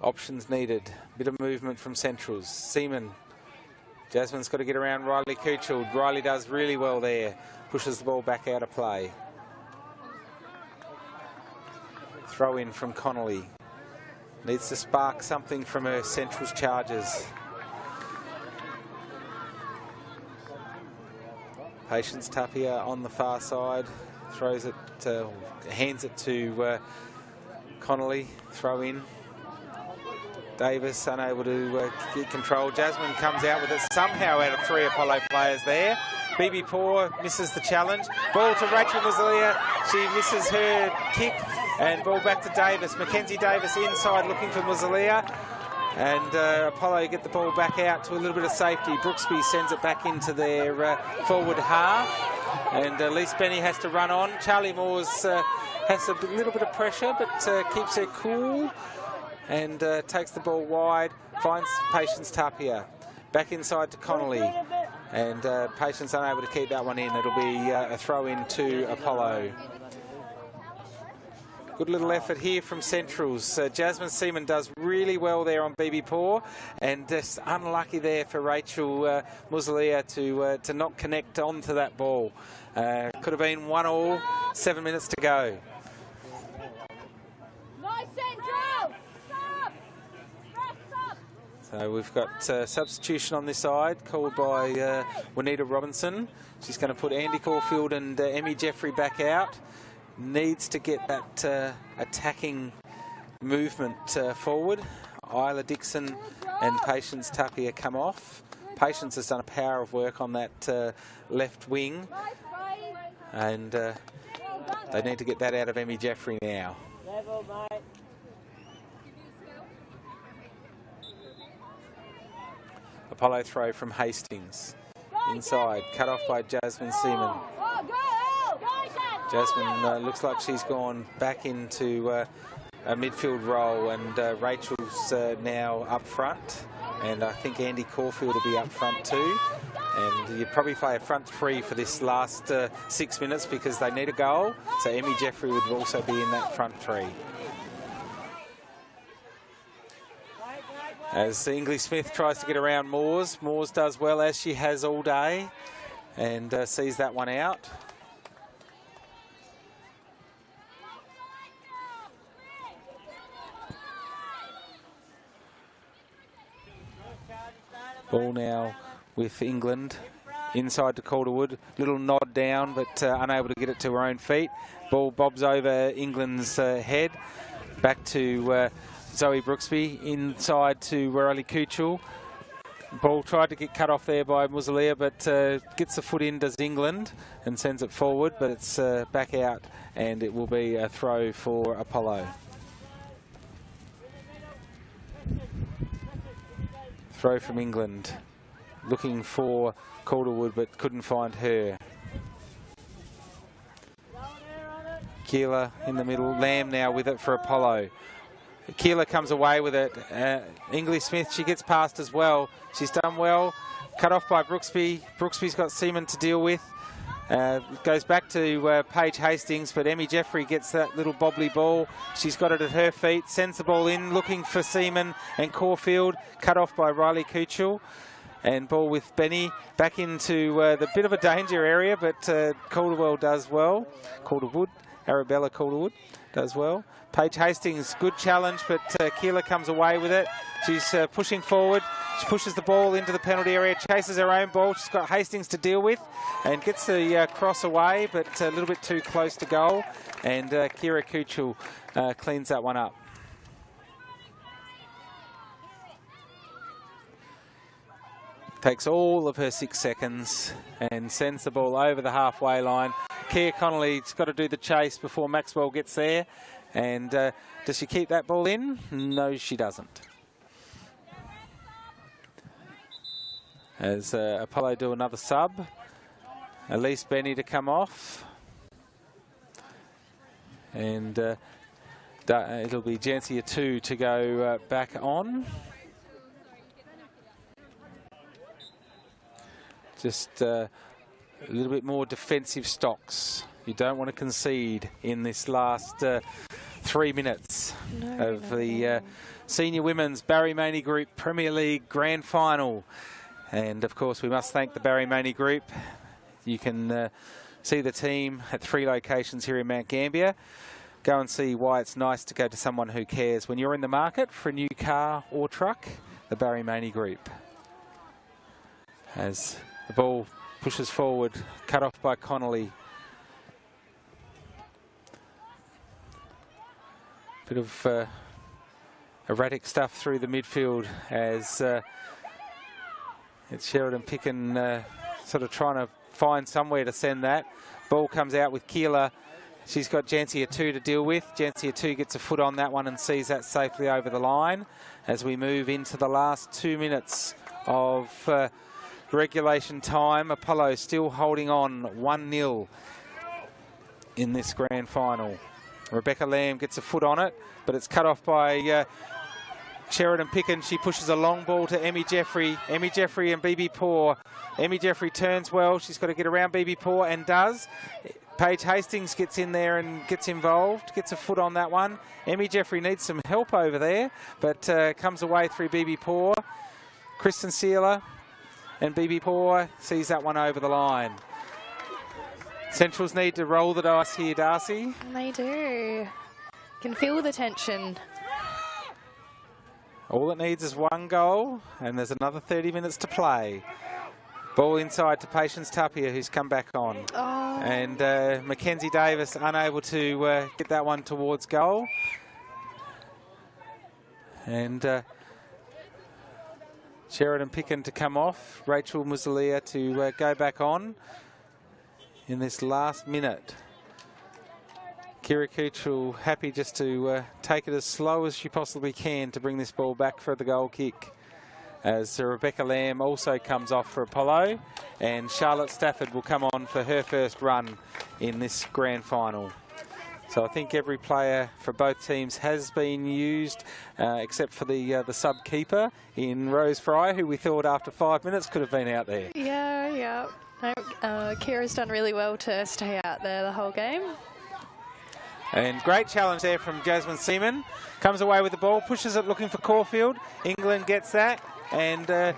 Options needed. Bit of movement from Centrals. Seaman. Jasmine's got to get around Riley Kuchel. Riley does really well there. Pushes the ball back out of play. Throw in from Connolly. Needs to spark something from her Centrals charges. Patience Tapia on the far side. Throws it, hands it to Connolly. Throw in. Davis unable to get control. Jasmine comes out with it somehow out of 3 Apollo players there. Bibi Poor misses the challenge. Ball to Rachel Muzalia. She misses her kick. And ball back to Davis. Mackenzie Davis inside looking for Muzalia. And Apollo get the ball back out to a little bit of safety. Brooksby sends it back into their forward half. And Lise Benny has to run on. Charlie Moores has a little bit of pressure, but keeps her cool. And takes the ball wide, finds Patience Tapia. Back inside to Connolly. And Patience unable to keep that one in. It'll be a throw in to Apollo. Good little effort here from Centrals. Jasmine Seaman does really well there on Bibi Poor, and just unlucky there for Rachel Muzalia to not connect onto that ball. Could have been 1-1, 7 minutes to go. So we've got substitution on this side called by Juanita Robinson. She's going to put Andy Caulfield and Emmy Jeffrey back out. Needs to get that attacking movement forward. Isla Dixon and Patience Tapia come off. Patience has done a power of work on that left wing. And they need to get that out of Emmy Jeffrey now. Apollo throw from Hastings. Inside, cut off by Jasmine Seaman. Jasmine looks like she's gone back into a midfield role, and Rachel's now up front. And I think Andy Caulfield will be up front too. And you'd probably play a front 3 for this last 6 minutes because they need a goal. So Emmy Jeffrey would also be in that front 3. As English Smith tries to get around Moores. Moores does well, as she has all day, and sees that one out. Ball now with England. Inside to Calderwood. Little nod down, but unable to get it to her own feet. Ball bobs over England's head. Back to Zoe Brooksby, inside to Werali Kuchel. Ball tried to get cut off there by Muzalia, but gets the foot in, does England, and sends it forward, but it's back out, and it will be a throw for Apollo. Throw from England, looking for Calderwood, but couldn't find her. Keeler in the middle, Lamb now with it for Apollo. Keeler comes away with it. English Smith, she gets past as well. She's done well. Cut off by Brooksby. Brooksby's got Seaman to deal with. Goes back to Paige Hastings, but Emmy Jeffrey gets that little bobbly ball. She's got it at her feet. Sends the ball in, looking for Seaman and Caulfield. Cut off by Riley Kuchel. And ball with Benny back into the bit of a danger area, but Calderwood does well. Arabella Calderwood does well. Paige Hastings, good challenge, but Keeler comes away with it. She's pushing forward. She pushes the ball into the penalty area, chases her own ball. She's got Hastings to deal with and gets the cross away, but a little bit too close to goal. And Kira Kuchel cleans that one up. Takes all of her 6 seconds and sends the ball over the halfway line. Kia Connolly's got to do the chase before Maxwell gets there. And does she keep that ball in? No, she doesn't. As Apollo do another sub. Elise Benny to come off. And it'll be Jancia 2 to go back on. Just a little bit more defensive stocks. You don't want to concede in this last 3 minutes of the Senior Women's Barry Maney Group Premier League Grand Final. And of course, we must thank the Barry Maney Group. You can see the team at 3 locations here in Mount Gambier. Go and see why it's nice to go to someone who cares. When you're in the market for a new car or truck, the Barry Maney Group. As the ball pushes forward, cut off by Connolly. Bit of erratic stuff through the midfield as it's Sheridan Picken sort of trying to find somewhere to send that. Ball comes out with Keeler. She's got Jancia 2 to deal with. Jancia 2 gets a foot on that one and sees that safely over the line as we move into the last 2 minutes of regulation time. Apollo still holding on 1-0 in this grand final. Rebecca Lamb gets a foot on it, but it's cut off by Sheridan Picken. She pushes a long ball to Emmy Jeffrey. Emmy Jeffrey and BB Poor. Emmy Jeffrey turns well. She's got to get around BB Poor and does. Paige Hastings gets in there and gets involved, gets a foot on that one. Emmy Jeffrey needs some help over there, but comes away through BB Poor. Kristen Sealer and BB Poor sees that one over the line. Centrals need to roll the dice here, Darcy. They do. Can feel the tension. All it needs is one goal, and there's another 30 minutes to play. Ball inside to Patience Tapia, who's come back on. Oh. And Mackenzie Davis unable to get that one towards goal. And Sheridan Picken to come off. Rachel Musalia to go back on in this last minute. Kira Kuchel happy just to take it as slow as she possibly can to bring this ball back for the goal kick. As Rebecca Lamb also comes off for Apollo, and Charlotte Stafford will come on for her first run in this grand final. So I think every player for both teams has been used, except for the sub keeper in Rose Fry, who we thought after 5 minutes could have been out there. Yeah. No, Kira's done really well to stay out there the whole game. And great challenge there from Jasmine Seaman. Comes away with the ball, pushes it looking for Caulfield. England gets that. And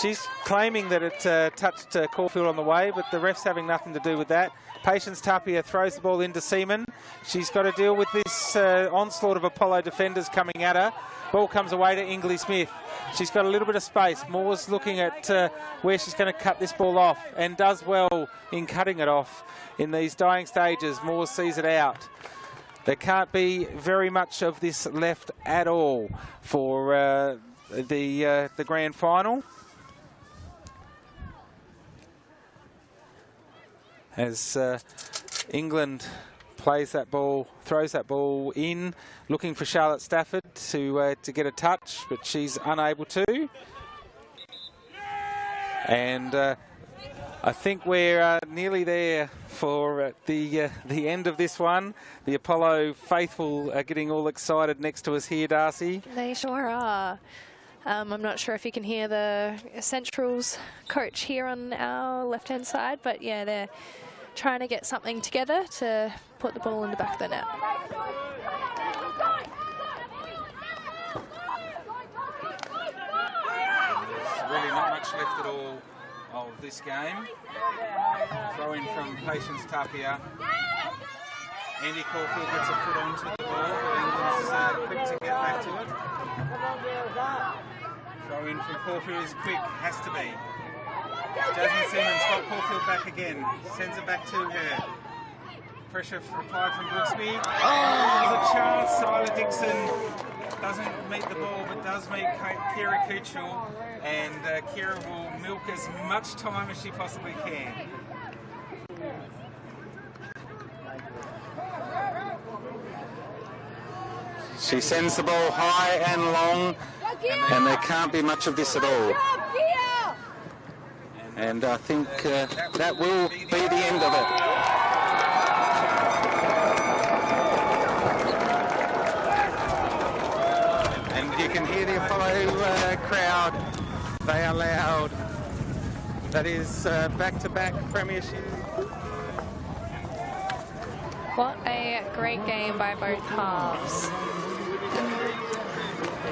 she's claiming that it touched Caulfield on the way, but the ref's having nothing to do with that. Patience Tapia throws the ball into Seaman. She's got to deal with this onslaught of Apollo defenders coming at her. Ball comes away to Ingley Smith. She's got a little bit of space. Moore's looking at where she's going to cut this ball off, and does well in cutting it off in these dying stages. Moore sees it out. There can't be very much of this left at all for the grand final. As England plays that ball, throws that ball in, looking for Charlotte Stafford to get a touch, but she's unable to. And I think we're nearly there for the end of this one. The Apollo faithful are getting all excited next to us here, Darcy. They sure are. I'm not sure if you can hear the Centrals coach here on our left-hand side, but yeah, they're trying to get something together to put the ball in the back of the net. There's really not much left at all of this game. Throw in from Patience Tapia. Andy Caulfield gets a foot onto the ball, but England's quick to get back to it. Throw in from Caulfield is quick, has to be. Jasmine Simmons got Caulfield back again, sends it back to her. Pressure applied from Brooksby. Oh, there's a chance. Sila Dixon doesn't meet the ball, but does meet Kira Kuchel, and Kira will milk as much time as she possibly can. She sends the ball high and long, and there can't be much of this at all. And I think that will be the end of it. And you can hear the Apollo crowd. They are loud. That is back-to-back premiership. What a great game by both halves.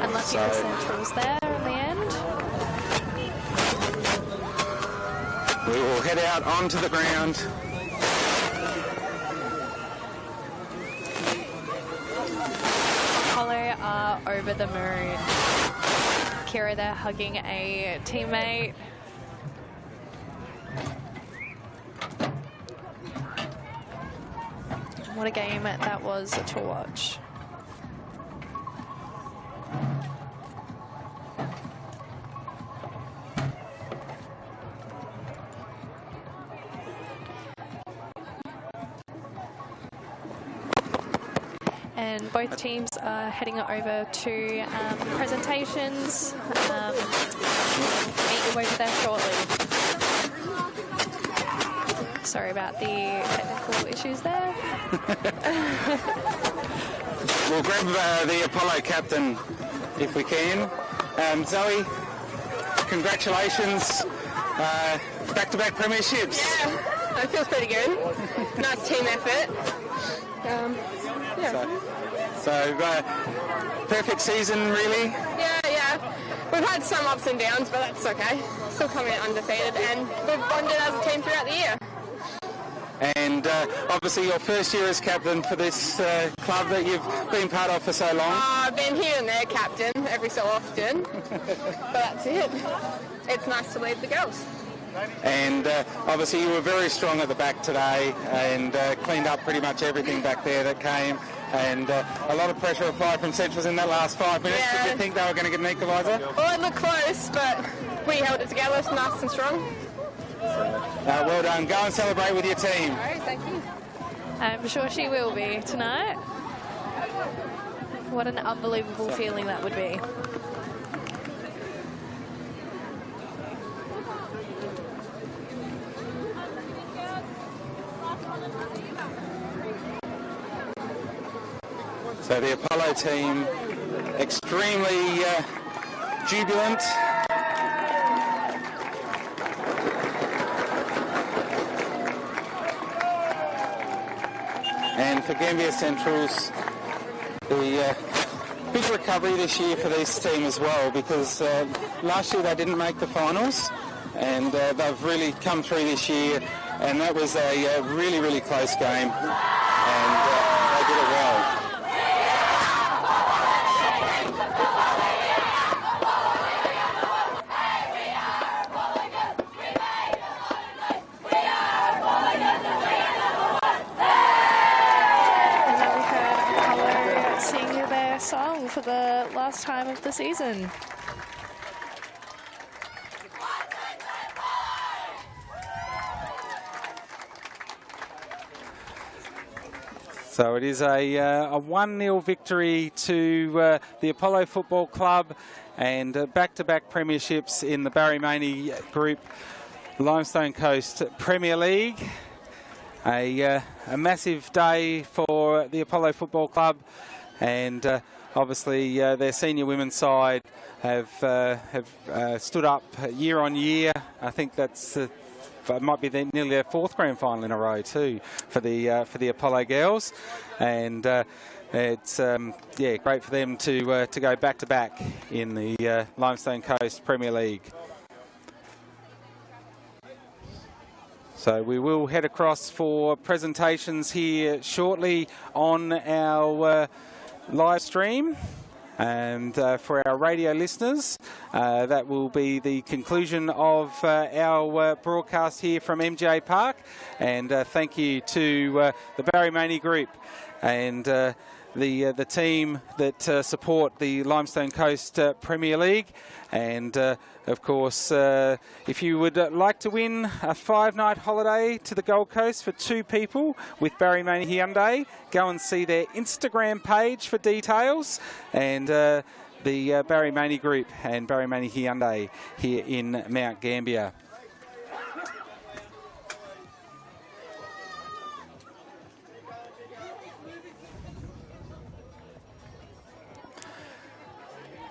Unlucky for Centrals there in the end. We will head out onto the ground. Apollo are over the moon. Kira there hugging a teammate. What a game that was to watch. and both teams are heading over to presentations. Meet you over there shortly. Sorry about the technical issues there. We'll grab the Apollo captain if we can. Zoe, congratulations. Back-to-back premierships. Yeah, it feels pretty good. Nice team effort. So perfect season, really? Yeah. We've had some ups and downs, but that's okay. Still coming out undefeated, and we've bonded as a team throughout the year. And obviously your first year as captain for this club that you've been part of for so long. I've been here and there captain every so often, but that's it. It's nice to lead the girls. And obviously you were very strong at the back today and cleaned up pretty much everything back there that came. And a lot of pressure applied from Centrals in that last 5 minutes. Yeah. Did you think they were going to get an equaliser? Well, it looked close, but we held it together, nice and strong. Well done. Go and celebrate with your team. All right, thank you. I'm sure she will be tonight. What an unbelievable feeling that would be. So the Apollo team extremely jubilant. And for Gambier Centrals, the big recovery this year for this team as well, because last year they didn't make the finals, and they've really come through this year, and that was a really, really close game, and they did it well. Song for the last time of the season. So it is a 1-0 victory to the Apollo Football Club, and back-to-back premierships in the Barry Maney Group Limestone Coast Premier League. A massive day for the Apollo Football Club. And obviously their senior women's side have stood up year on year. I think that's it might be nearly their 4th grand final in a row too for the Apollo girls, and it's great for them to go back to back in the Limestone Coast Premier League. So we will head across for presentations here shortly on our live stream, and for our radio listeners, that will be the conclusion of our broadcast here from MJ Park. And thank you to the Barry Maney Group and the team that support the Limestone Coast Premier League. And of course, if you would like to win a 5-night holiday to the Gold Coast for 2 people with Barry Maney Hyundai, go and see their Instagram page for details. And the Barry Maney Group and Barry Maney Hyundai here in Mount Gambier.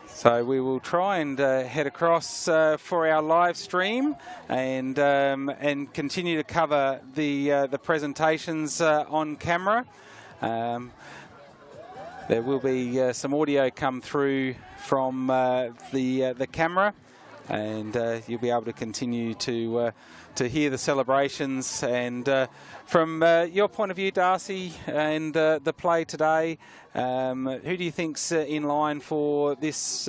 So we will try and head across for our live stream and continue to cover the presentations on camera. There will be some audio come through from the camera, and you'll be able to continue to hear the celebrations. And from your point of view, Darcy, and the play today, who do you think's in line for this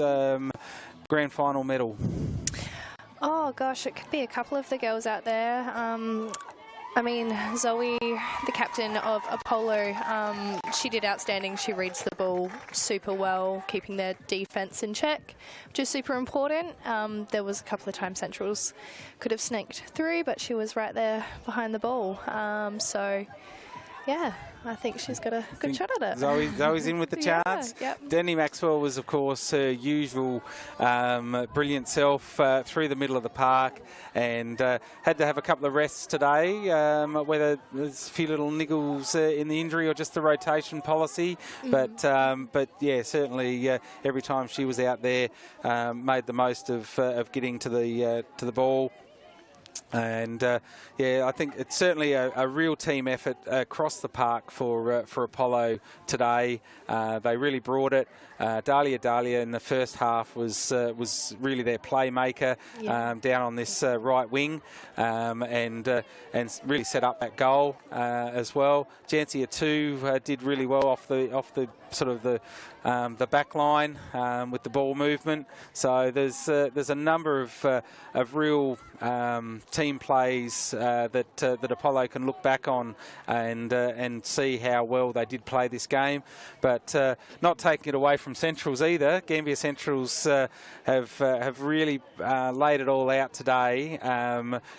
grand final medal? Oh gosh, it could be a couple of the girls out there. I mean, Zoe, the captain of Apollo, she did outstanding. She reads the ball super well, keeping their defence in check, which is super important. There was a couple of times Centrals could have snaked through, but she was right there behind the ball. So yeah, I think she's got a good shot at it. Zoe's in with the Yeah, chance. yep. Denny Maxwell was, of course, her usual brilliant self through the middle of the park, and had to have a couple of rests today, whether there's a few little niggles in the injury or just the rotation policy. But yeah, certainly every time she was out there, made the most of getting to the ball. And yeah, I think it's certainly a real team effort across the park for Apollo today. They really brought it. Dahlia in the first half was really their playmaker down on this right wing, and really set up that goal as well. Jancia too did really well off the sort of the back line with the ball movement. So there's a number of real team plays that Apollo can look back on and see how well they did play this game, but not taking it away from Centrals either. Gambier Centrals have really laid it all out today,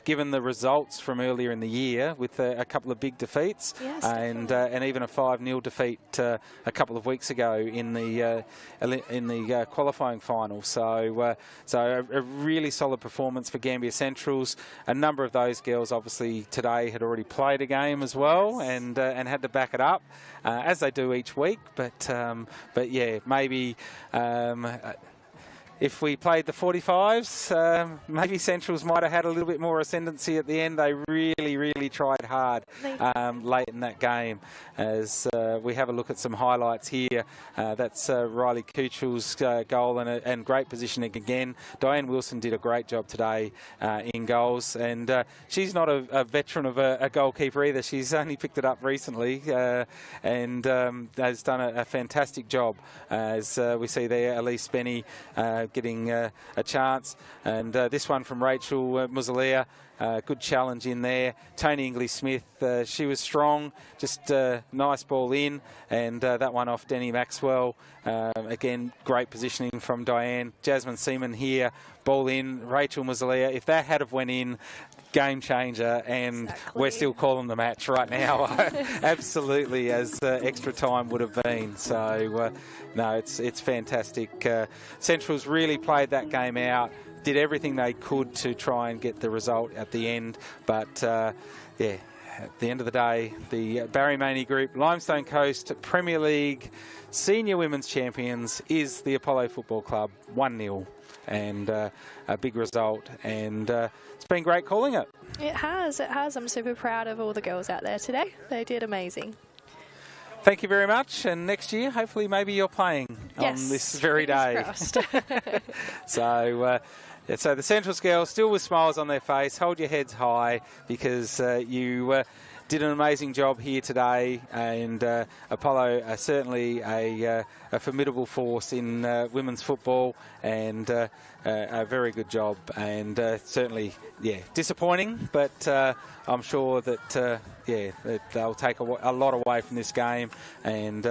given the results from earlier in the year with a couple of big defeats, and even a 5-0 defeat a couple of weeks ago in the qualifying final. So a really solid performance for Gambier Centrals. A number of those girls obviously today had already played a game as well, and had to back it up as they do each week. But yeah, maybe. If we played the 45s, maybe Centrals might have had a little bit more ascendancy at the end. They really tried hard late in that game. As we have a look at some highlights here, that's Riley Kuchel's goal and great positioning again. Diane Wilson did a great job today in goals, and she's not a veteran of a goalkeeper either. She's only picked it up recently, and has done a fantastic job. As we see there, Elise Benny getting a chance, and this one from Rachel Muzalia, good challenge in there. Tony English-Smith, she was strong, just nice ball in, and that one off Denny Maxwell. Again, great positioning from Diane. Jasmine Seaman here, ball in, Rachel Muzalia. If that had have went in, game changer, and we're still calling the match right now. Absolutely, as extra time would have been. So no, it's fantastic. Central's really played that game out, did everything they could to try and get the result at the end, but yeah, at the end of the day, the Barry Maney Group Limestone Coast Premier League Senior Women's Champions is the Apollo Football Club, 1-0. And a big result, and it's been great calling it. It has. I'm super proud of all the girls out there today. They did amazing. Thank you very much, and next year, hopefully, maybe you're playing on this very day. So the Centrals girls still with smiles on their face. Hold your heads high, because you did an amazing job here today, and Apollo are certainly a formidable force in women's football, and a very good job, and certainly, yeah, disappointing, but I'm sure that, yeah, that they'll take a lot away from this game, and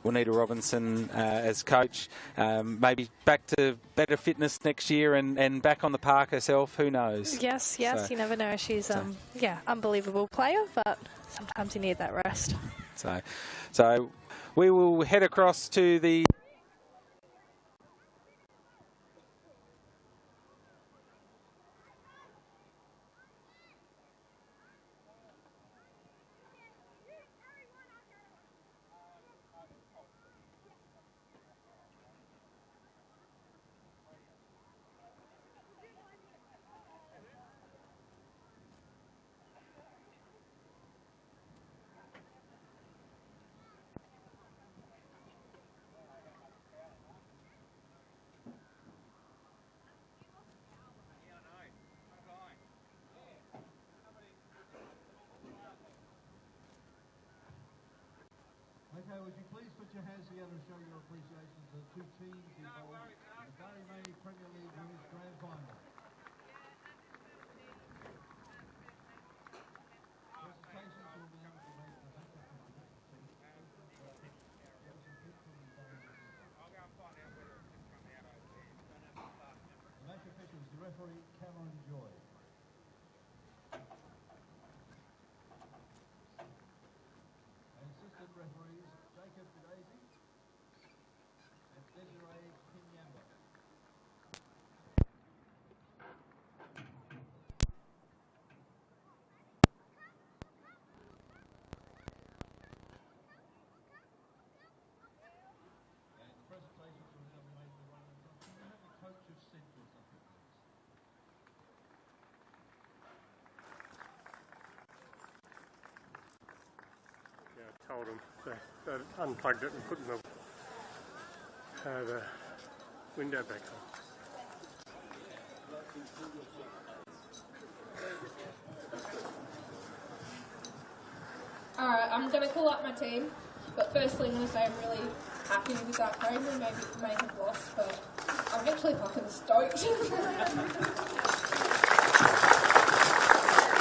Juanita Robinson as coach, maybe back to better fitness next year and back on the park herself, who knows? Yes, so, you never know. She's, yeah, unbelievable player, but sometimes you need that rest. So we will head across to the Okay, would you please put your hands together and show your appreciation to the two teams involved in the Barry Maney Premier League Women's Grand Final. Presentations will be able to make the match officials, the referee Cameron Joy. told them. They unplugged it and put the window back on. Alright, I'm going to call up my team, but firstly I'm going to say I'm really happy with that game. We may have lost, but I'm actually fucking stoked.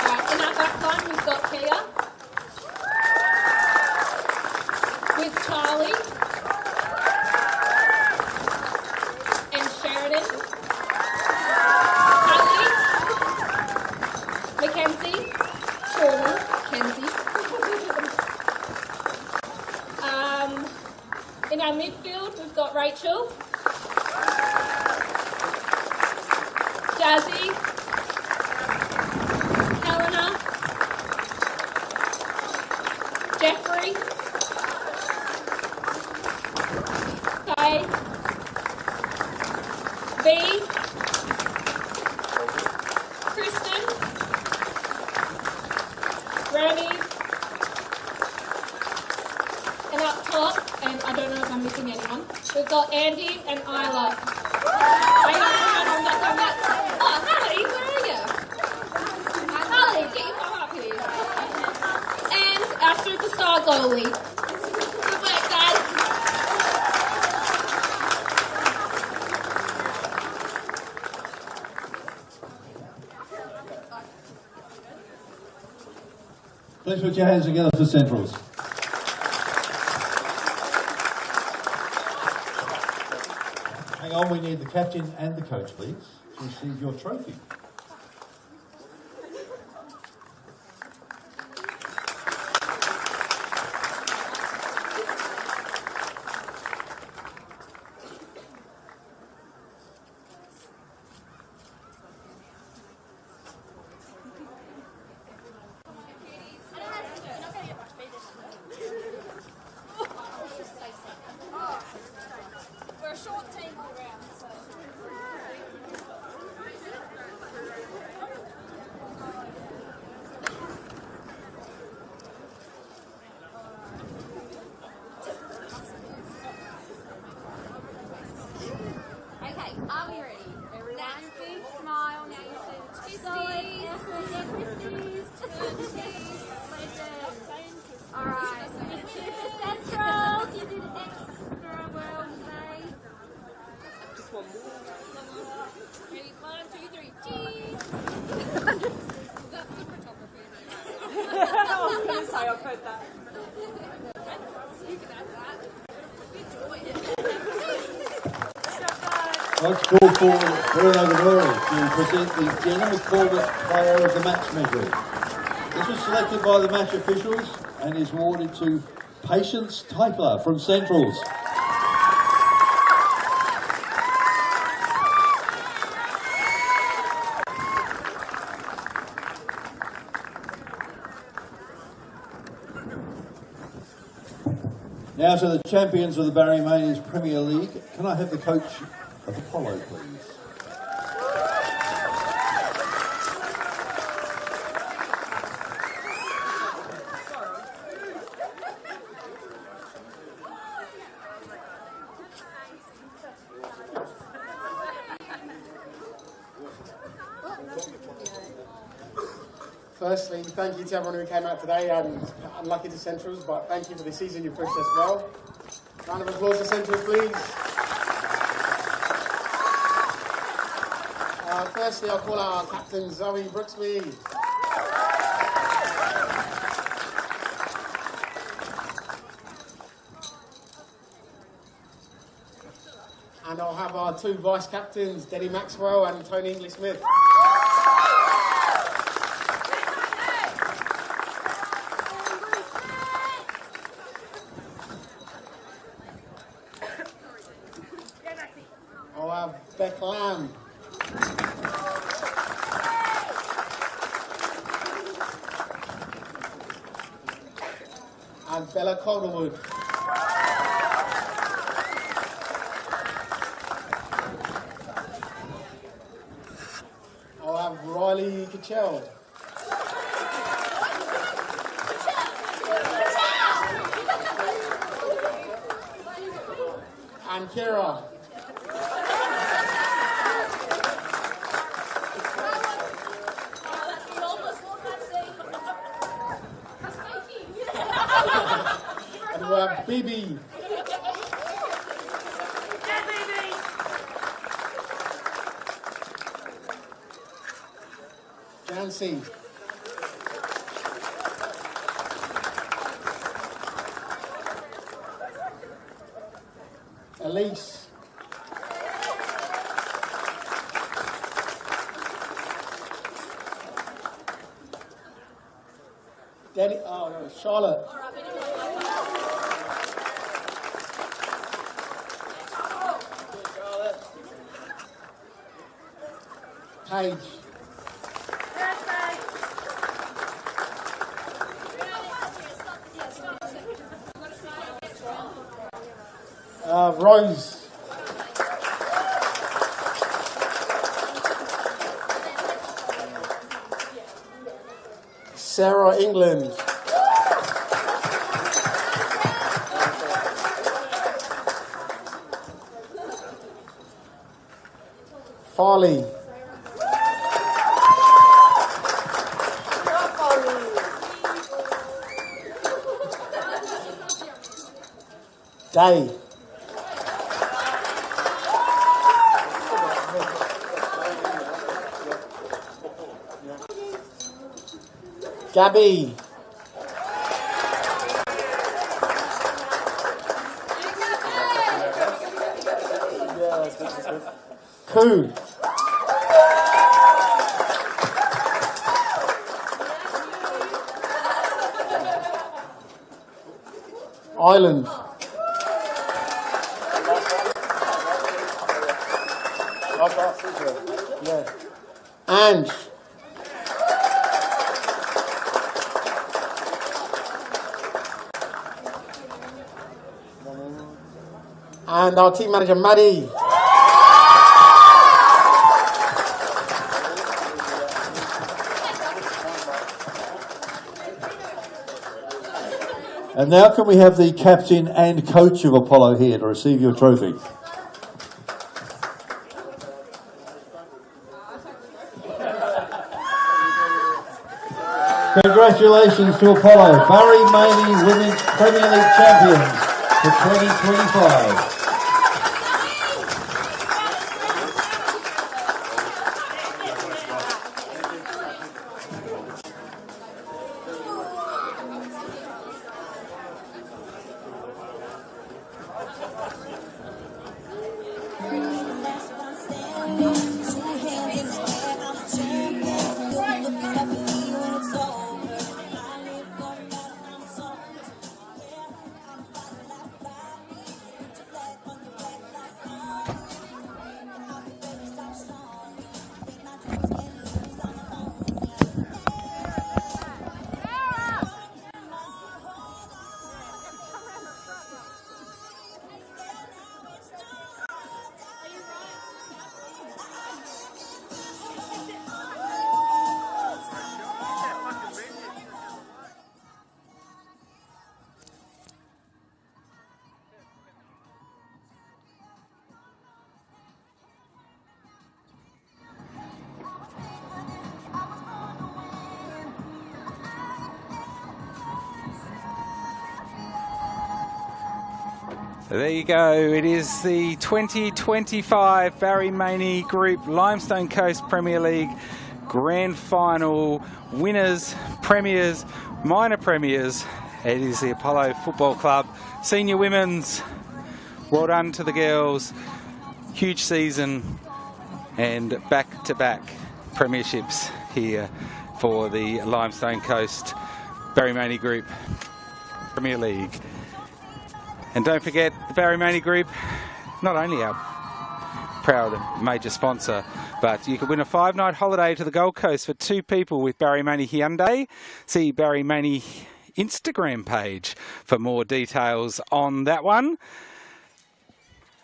Alright, in our back line we've got Kia, with Charlie, and Sheridan, Kelly, Mackenzie, Formal, Kenzie. In our midfield, we've got Rachel, Jazzy, Helena, Jeffrey, Kay, V, Kristen, Remy, and up top, and I don't know if I'm missing anyone, we've got Andy and Isla. Oh, Harley, where are you? Harley, get your mum up here. And our superstar goalie. Good work, guys. Please put your hands together for Centrals. Hang on, we need the captain and the coach, please, to receive your trophy. We're a short team all round, so. Okay, are we ready? Everyone, big smile. Now you see the twisties. All right. Super Centrals, you did extra well today. Just one more. Ready? 1, 2, 3. Cheese. That's the photography. I was going to say I've heard that. You can add that. Enjoy it. Let's call for Bruno Gavori to present the Jenna McCormick Player of the Match medal. This was selected by the match officials and is awarded to Patience Typler from Centrals. Now to the champions of the Barry Maney's Premier League. Can I have the coach of Apollo, please? Firstly, thank you to everyone who came out today. Unlucky to Centrals, but thank you for the season. You pushed us well. Round of applause for Centrals, please. Firstly, I'll call out our captain, Zoe Brooksby. And I'll have our two vice captains, Denny Maxwell and Tony English-Smith. I'll have Beck Lamb. And Bella Calderwood. I'll have Riley Kitchell. and Kira. And we have Bibi. Jancy. Elise. Daddy, oh no, Charlotte. Paige. Rose. Sarah England. Farley. Day. Gabby. Koo. Island. Yeah. Ange. And our team manager, Maddie. And now can we have the captain and coach of Apollo here to receive your trophy? Congratulations to Apollo, Barry Maney Women's Premier League champions for 2025. There you go. It is the 2025 Barry Maney Group Limestone Coast Premier League Grand Final winners, premiers, minor premiers. It is the Apollo Football Club Senior Women's. Well done to the girls. Huge season and back-to-back premierships here for the Limestone Coast Barry Maney Group Premier League. And don't forget, the Barry Maney Group, not only our proud major sponsor, but you can win a 5-night holiday to the Gold Coast for 2 people with Barry Maney Hyundai. See Barry Maney Instagram page for more details on that one.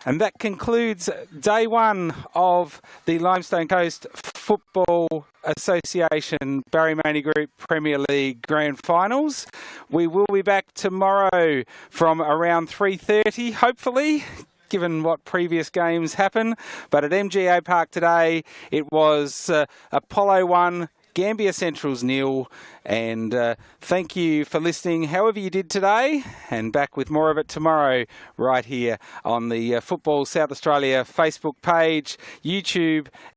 And that concludes day 1 of the Limestone Coast Football Association Barry Maney Group Premier League Grand Finals. We will be back tomorrow from around 3:30, hopefully, given what previous games happen. But at MGA Park today, it was Apollo 1, Gambier Central's 0, and thank you for listening however you did today, and back with more of it tomorrow right here on the Football South Australia Facebook page, YouTube